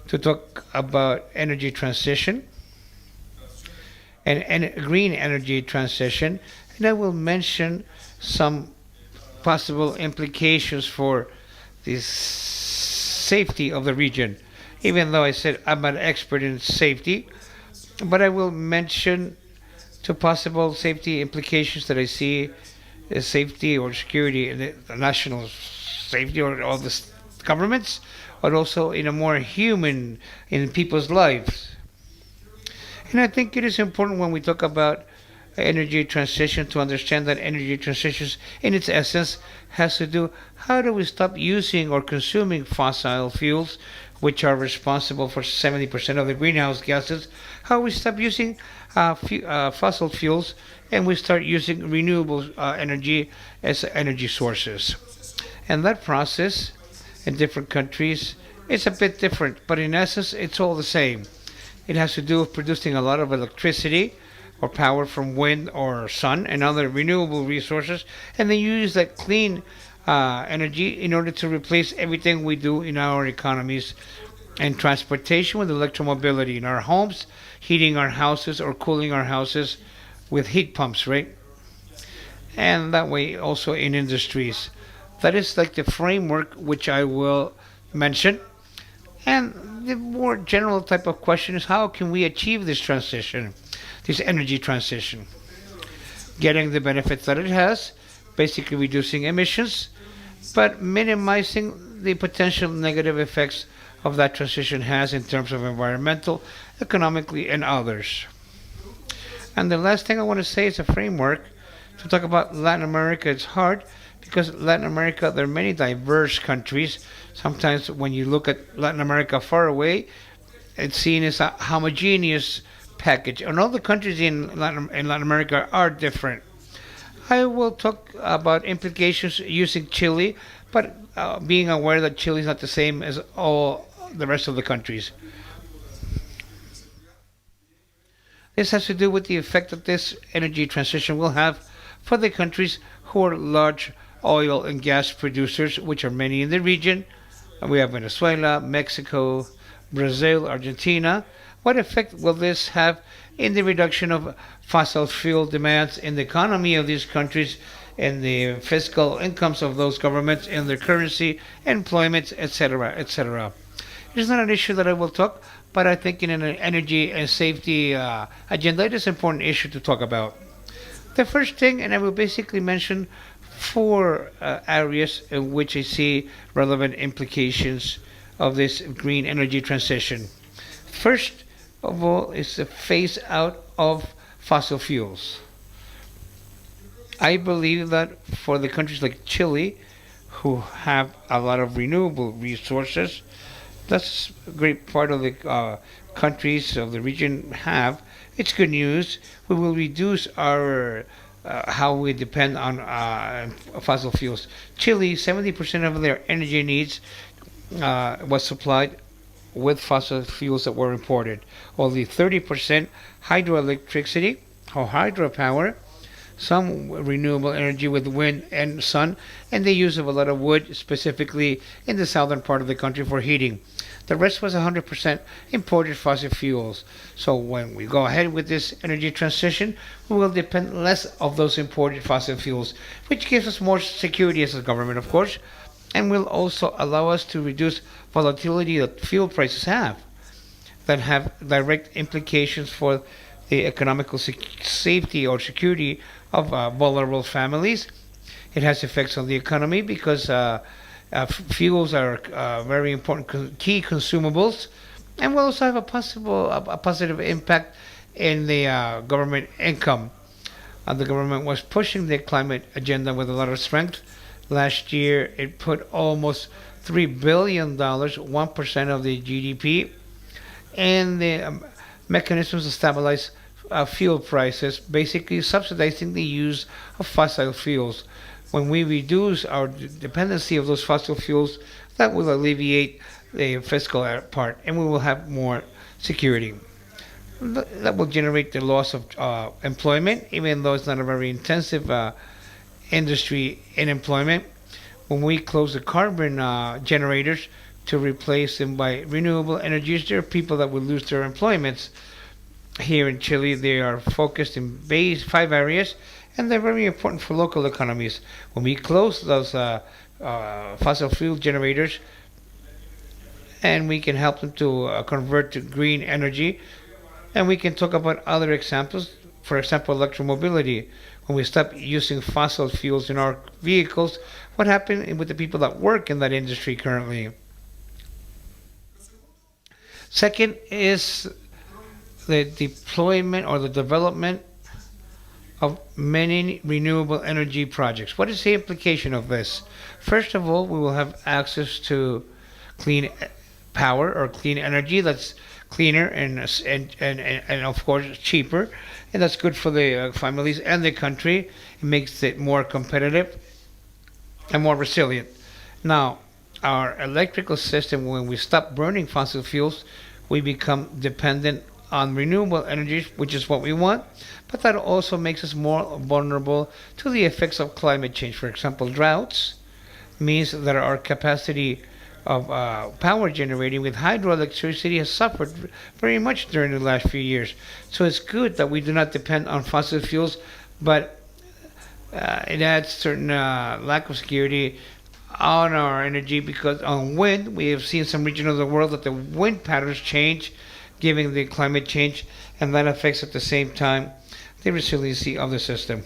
to talk about energy transition and green energy transition, and I will mention some possible implications for the safety of the region. Even though I said I'm an expert in safety, but I will mention two possible safety implications that I see as safety or security in the national safety or all the governments, but also in a more human, in people's lives. And I think it is important when we talk about energy transition to understand that energy transitions in its essence has to do how do we stop using or consuming fossil fuels, which are responsible for 70% of the greenhouse gases, how we stop using fossil fuels and we start using renewable energy as energy sources. And that process in different countries is a bit different, but in essence it's all the same. It has to do with producing a lot of electricity or power from wind or sun and other renewable resources, and then use that clean energy in order to replace everything we do in our economies and transportation with electromobility in our homes, heating our houses or cooling our houses with heat pumps, right? And that way also in industries. That is like the framework which I will mention. And the more general type of question is how can we achieve this transition, this energy transition? Getting the benefits that it has, basically reducing emissions, but minimizing the potential negative effects of that transition has in terms of environmental, economically, and others. And the last thing I want to say is a framework to talk about Latin America. It's hard because Latin America, there are many diverse countries. Sometimes when you look at Latin America far away, it's seen as a homogeneous package. And all the countries in Latin America are different. I will talk about implications using Chile, but being aware that Chile is not the same as all the rest of the countries. This has to do with the effect that this energy transition will have for the countries who are large oil and gas producers, which are many in the region. We have Venezuela, Mexico, Brazil, Argentina. What effect will this have in the reduction of fossil fuel demands in the economy of these countries and the fiscal incomes of those governments and their currency, employment, etc., etc. It is not an issue that I will talk, but I think in an energy and safety agenda, it is an important issue to talk about. The first thing, and I will basically mention four areas in which I see relevant implications of this green energy transition. First of all is the phase out of fossil fuels. I believe that for the countries like Chile, who have a lot of renewable resources, that's a great part of the countries of the region have. It's good news. We will reduce our how we depend on fossil fuels. Chile, 70% of their energy needs was supplied with fossil fuels that were imported. Only 30% hydroelectricity or hydropower, some renewable energy with wind and sun, and the use of a lot of wood, specifically in the southern part of the country for heating. The rest was 100% imported fossil fuels. So when we go ahead with this energy transition, we will depend less of those imported fossil fuels, which gives us more security as a government, of course, and will also allow us to reduce volatility that fuel prices have, that have direct implications for the economical safety or security of vulnerable families. It has effects on the economy because fuels are very important key consumables, and will also have a positive impact in the government income. The government was pushing the climate agenda with a lot of strength. Last year, it put almost $3 billion, 1% of the GDP, and the mechanisms to stabilize fuel prices, basically subsidizing the use of fossil fuels. When we reduce our dependency of those fossil fuels, that will alleviate the fiscal part, and we will have more security. That will generate the loss of employment, even though it's not a very intensive industry in employment. When we close the carbon generators to replace them by renewable energies, there are people that will lose their employments. Here in Chile, they are focused in 5 areas, and they're very important for local economies. When we close those fossil fuel generators, and we can help them to convert to green energy, and we can talk about other examples. For example, electromobility. When we stop using fossil fuels in our vehicles, what happened with the people that work in that industry currently? Second is the deployment or the development of many renewable energy projects. What is the implication of this? First of all, we will have access to clean power or clean energy that's cleaner and of course cheaper, and that's good for the families and the country. It makes it more competitive and more resilient. Now, our electrical system, when we stop burning fossil fuels, we become dependent on renewable energies, which is what we want, but that also makes us more vulnerable to the effects of climate change. For example, droughts means that our capacity of power generating with hydroelectricity has suffered very much during the last few years. So it's good that we do not depend on fossil fuels, but it adds certain lack of security on our energy, because on wind, we have seen some regions of the world that the wind patterns change, giving the climate change, and that affects at the same time the resiliency of the system.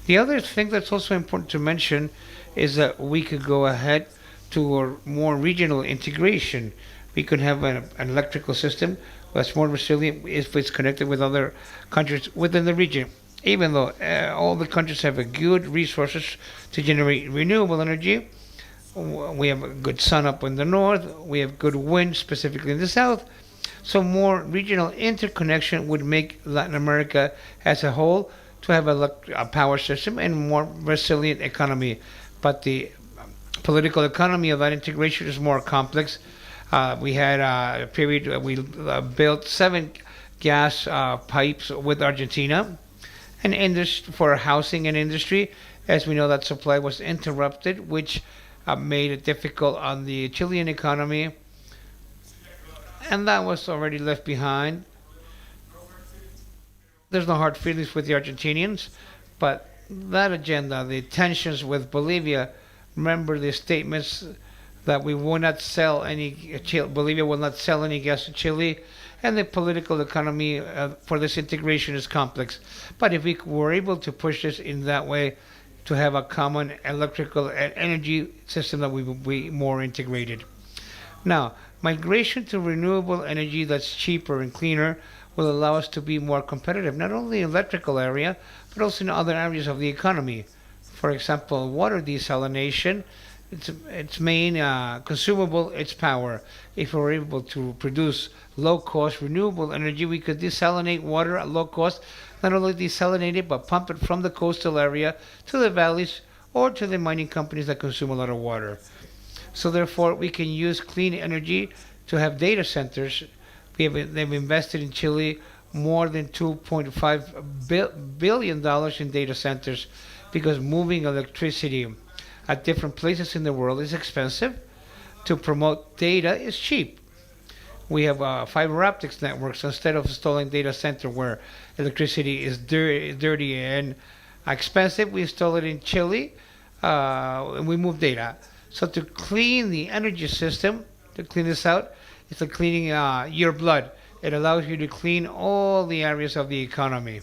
The other thing that's also important to mention is that we could go ahead to a more regional integration. We could have an electrical system that's more resilient if it's connected with other countries within the region. Even though all the countries have a good resources to generate renewable energy, we have a good sun up in the north, we have good wind specifically in the south, so more regional interconnection would make Latin America as a whole to have a power system and more resilient economy. But the political economy of that integration is more complex. We had a period we built 7 gas pipes with Argentina, and for housing and industry. As we know, that supply was interrupted, which made it difficult on the Chilean economy, and that was already left behind. There's no hard feelings with the Argentinians, but that agenda, the tensions with Bolivia, remember the statements that we will not sell any, Bolivia will not sell any gas to Chile, and the political economy for this integration is complex. But if we were able to push this in that way, to have a common electrical and energy system that we would be more integrated. Now, migration to renewable energy that's cheaper and cleaner will allow us to be more competitive, not only in the electrical area, but also in other areas of the economy. For example, water desalination, its main consumable, its power. If we're able to produce low-cost renewable energy, we could desalinate water at low cost, not only desalinate it, but pump it from the coastal area to the valleys or to the mining companies that consume a lot of water. So therefore, we can use clean energy to have data centers. They've invested in Chile more than $2.5 billion in data centers, because moving electricity at different places in the world is expensive. To promote data is cheap. We have fiber optics networks instead of installing data center where electricity is dirty and expensive. We install it in Chile and we move data. So to clean the energy system, to clean this out, it's like cleaning your blood. It allows you to clean all the areas of the economy.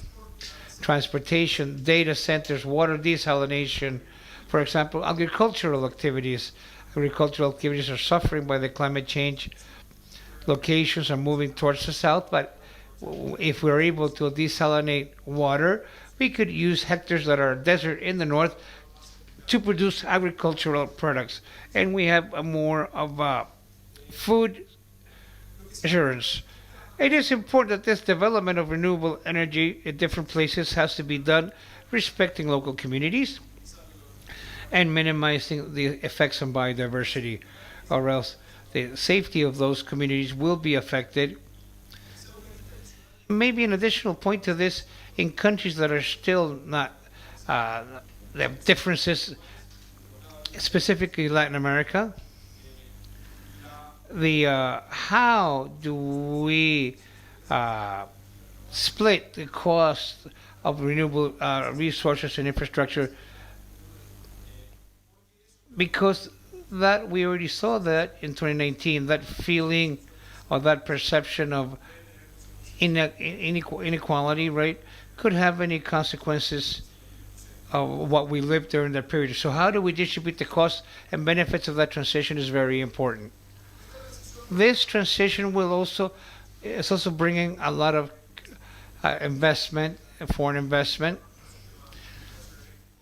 Transportation, data centers, water desalination, for example, agricultural activities. Agricultural activities are suffering by the climate change. Locations are moving towards the south, but if we're able to desalinate water, we could use hectares that are desert in the north to produce agricultural products. And we have more of food assurance. It is important that this development of renewable energy in different places has to be done respecting local communities and minimizing the effects on biodiversity, or else the safety of those communities will be affected. Maybe an additional point to this, in countries that are still not, they have differences, specifically Latin America, how do we split the cost of renewable resources and infrastructure? Because that we already saw that in 2019, that feeling or that perception of inequality, right, could have any consequences of what we lived during that period. So how do we distribute the costs and benefits of that transition is very important. This transition is also bringing a lot of investment, foreign investment.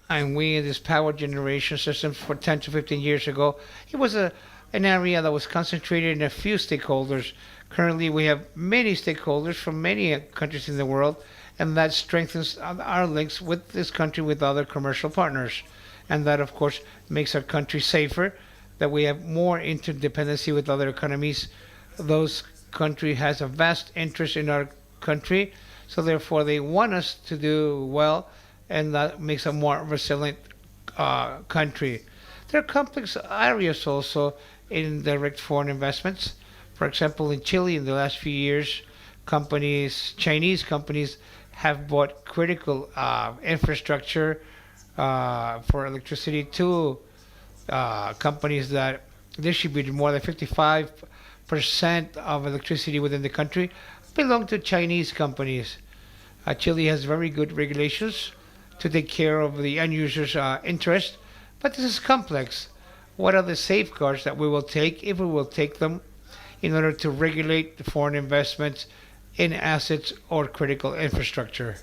And we, in this power generation system for 10 to 15 years ago, it was an area that was concentrated in a few stakeholders. Currently, we have many stakeholders from many countries in the world, and that strengthens our links with this country with other commercial partners. And that, of course, makes our country safer, that we have more interdependency with other economies. Those countries has a vast interest in our country, so therefore they want us to do well, and that makes a more resilient country. There are complex areas also in direct foreign investments. For example, in Chile, in the last few years, Chinese companies have bought critical infrastructure for electricity to companies that distribute more than 55% of electricity within the country belong to Chinese companies. Chile has very good regulations to take care of the end user's interest, but this is complex. What are the safeguards that we will take, if we will take them, in order to regulate the foreign investments in assets or critical infrastructure?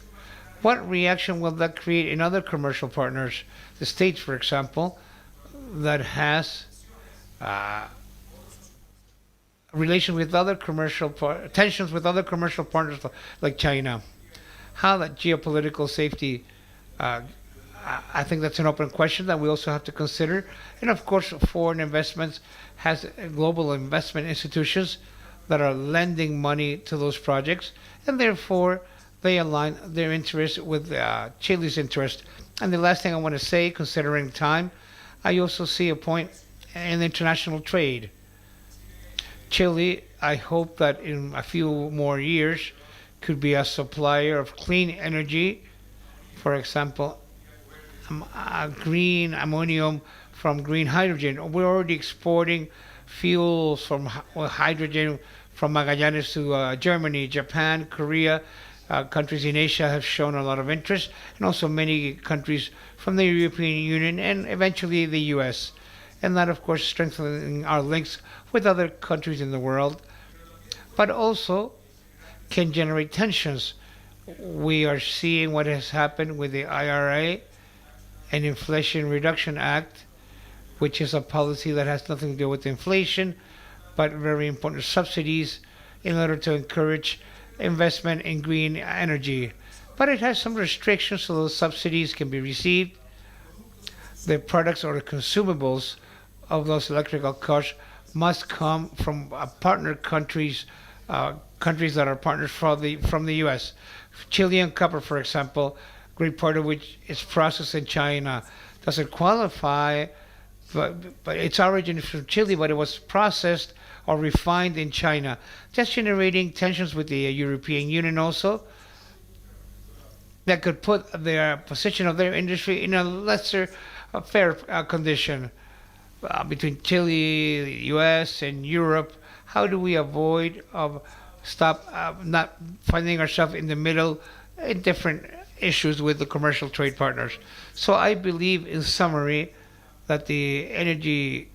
What reaction will that create in other commercial partners? The States, for example, that has relations with other tensions with other commercial partners like China. How that geopolitical safety, I think that's an open question that we also have to consider. And of course, foreign investments has global investment institutions that are lending money to those projects, and therefore they align their interest with Chile's interest. And the last thing I want to say, considering time, I also see a point in international trade. Chile, I hope that in a few more years, could be a supplier of clean energy, for example, green ammonium from green hydrogen. We're already exporting fuels from hydrogen from Magallanes to Germany, Japan, Korea. Countries in Asia have shown a lot of interest, and also many countries from the European Union and eventually the US. And that, of course, strengthening our links with other countries in the world, but also can generate tensions. We are seeing what has happened with the IRA and Inflation Reduction Act, which is a policy that has nothing to do with inflation, but very important subsidies in order to encourage investment in green energy. But it has some restrictions, so those subsidies can be received. The products or the consumables of those electrical cars must come from partner countries, countries that are partners from the U.S. Chilean copper, for example, great part of which is processed in China, doesn't qualify, but its origin is from Chile, but it was processed or refined in China, just generating tensions with the European Union also, that could put their position of their industry in a lesser fair condition between Chile, the U.S., and Europe. How do we avoid not finding ourselves in the middle in different issues with the commercial trade partners? So I believe, in summary, that the energy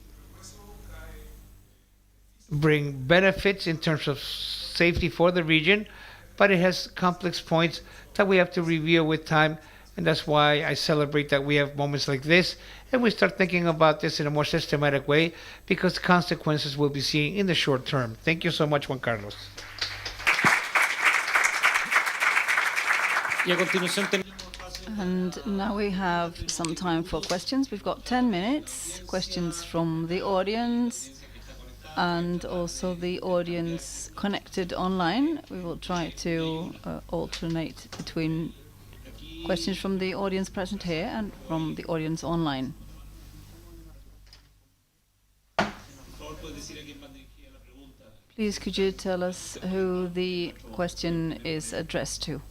bring benefits in terms of safety for the region, but it has complex points that we have to review with time, and that's why I celebrate that we have moments like this, and we start thinking about this in a more systematic way, because the consequences will be seen in the short term. Thank you so much, Juan Carlos. Y a continuación And now we have some time for questions. We've got 10 minutes. Questions from the audience and also the audience connected online. We will try to alternate between questions from the audience present here and from the audience online. Please, could you tell us who the question is addressed to?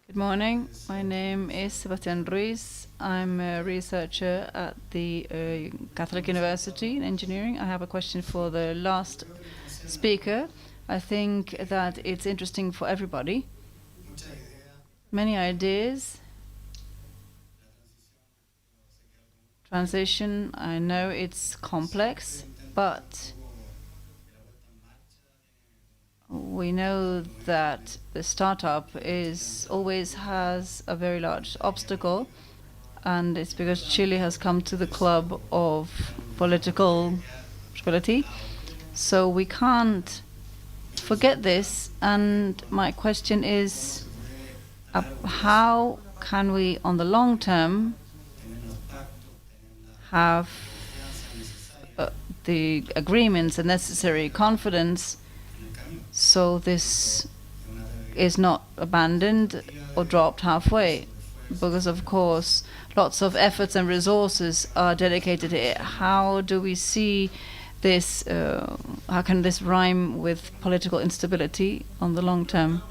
Good morning. My name is Sebastián Ruiz. I'm a researcher at the Catholic University in engineering. I have a question for the last speaker. I think that it's interesting for everybody. Many ideas. Transition, I know it's complex, but we know that the startup always has a very large obstacle, and it's because Chile has come to the club of political stability. So we can't forget this, and my question is, how can we, on the long term, have the agreements and necessary confidence so this is not abandoned or dropped halfway? Because, of course, lots of efforts and resources are dedicated to it. How do we see this, how can this rhyme with political instability on the long term?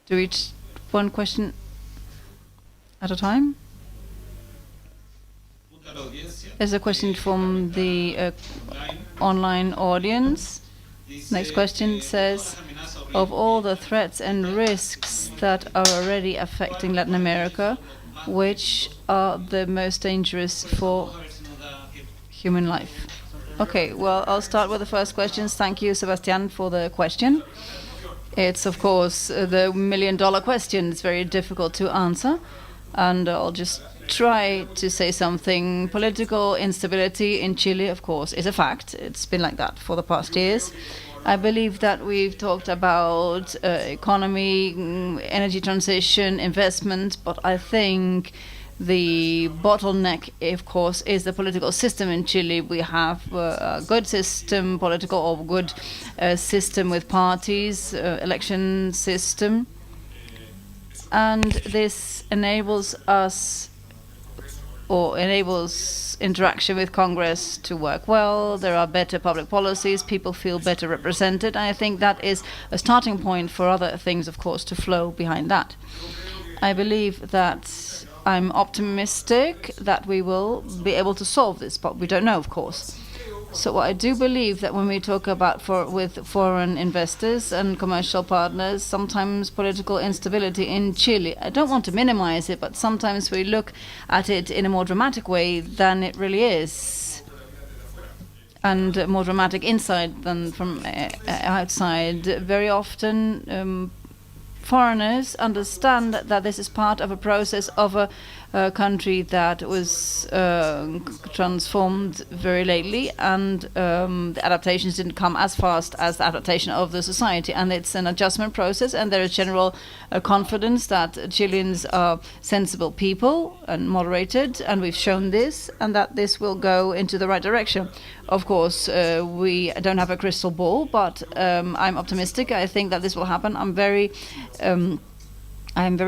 Do each one question at a time? There's a question from the online audience. Next question says, of all the threats and risks that are already affecting Latin America, which are the most dangerous for human life? Okay, well, I'll start with the first questions. Thank you, Sebastián, for the question. It's, of course, the million-dollar question. It's very difficult to answer, and I'll just try to say something. Political instability in Chile, of course, is a fact. It's been like that for the past years. I believe that we've talked about economy, energy transition, investment, but I think the bottleneck, of course, is the political system in Chile. We have a good system, political or good system with parties, election system, and this enables us or enables interaction with Congress to work well. There are better public policies. People feel better represented. And I think that is a starting point for other things, of course, to flow behind that. I believe that I'm optimistic that we will be able to solve this, but we don't know, of course. So I do believe that when we talk about with foreign investors and commercial partners, sometimes political instability in Chile, I don't want to minimize it, but sometimes we look at it in a more dramatic way than it really is. And more dramatic inside than from outside. Very often foreigners understand that this is part of a process of a country that was transformed very lately, and the adaptations didn't come as fast as the adaptation of the society, and it's an adjustment process, and there is general confidence that Chileans are sensible people and moderated, and we've shown this, and that this will go into the right direction. Of course, we don't have a crystal ball, but I'm optimistic. I think that this will happen. I'm very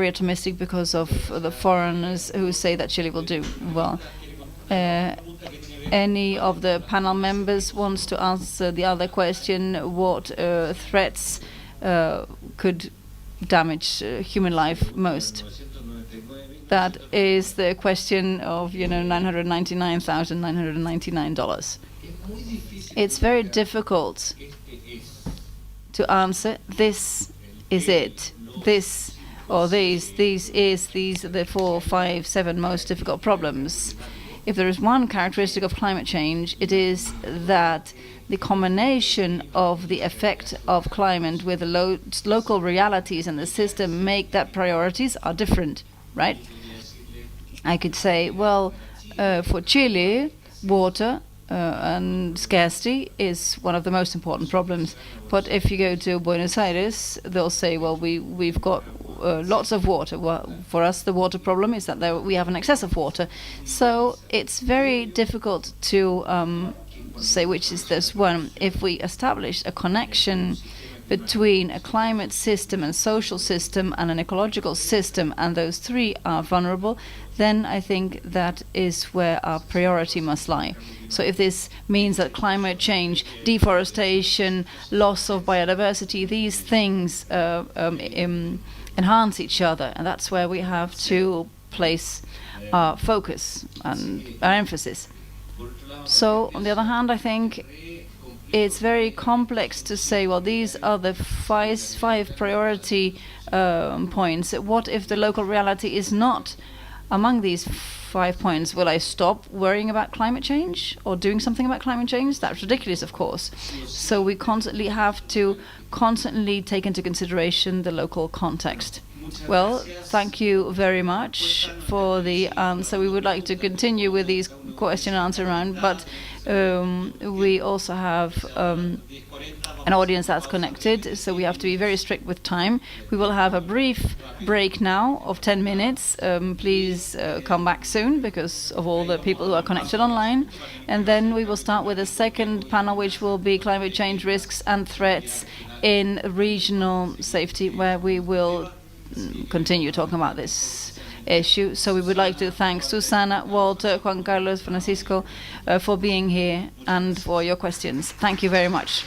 optimistic because of the foreigners who say that Chile will do well. Any of the panel members wants to answer the other question? What threats could damage human life most? That is the question of $999,999. It's very difficult to answer. This is it. This or these are the 4, 5, 7 most difficult problems. If there is one characteristic of climate change, it is that the combination of the effect of climate with the local realities in the system make that priorities are different, right? I could say, well, for Chile, water and scarcity is one of the most important problems. But if you go to Buenos Aires, they'll say, well, we've got lots of water. Well, for us, the water problem is that we have an excess of water. So it's very difficult to say which is this one. If we establish a connection between a climate system and social system and an ecological system, and those three are vulnerable, then I think that is where our priority must lie. So if this means that climate change, deforestation, loss of biodiversity, these things enhance each other, and that's where we have to place our focus and our emphasis. So on the other hand, I think it's very complex to say, well, these are the five priority points. What if the local reality is not among these 5 points? Will I stop worrying about climate change or doing something about climate change? That's ridiculous, of course. So we constantly have to take into consideration the local context. Well, thank you very much for the answer. We would like to continue with these question and answer round, but we also have an audience that's connected, so we have to be very strict with time. We will have a brief break now of 10 minutes. Please come back soon because of all the people who are connected online. And then we will start with a second panel, which will be climate change risks and threats in regional safety, where we will continue talking about this issue. So we would like to thank Susana, Walter, Juan Carlos, Francisco for being here and for your questions. Thank you very much.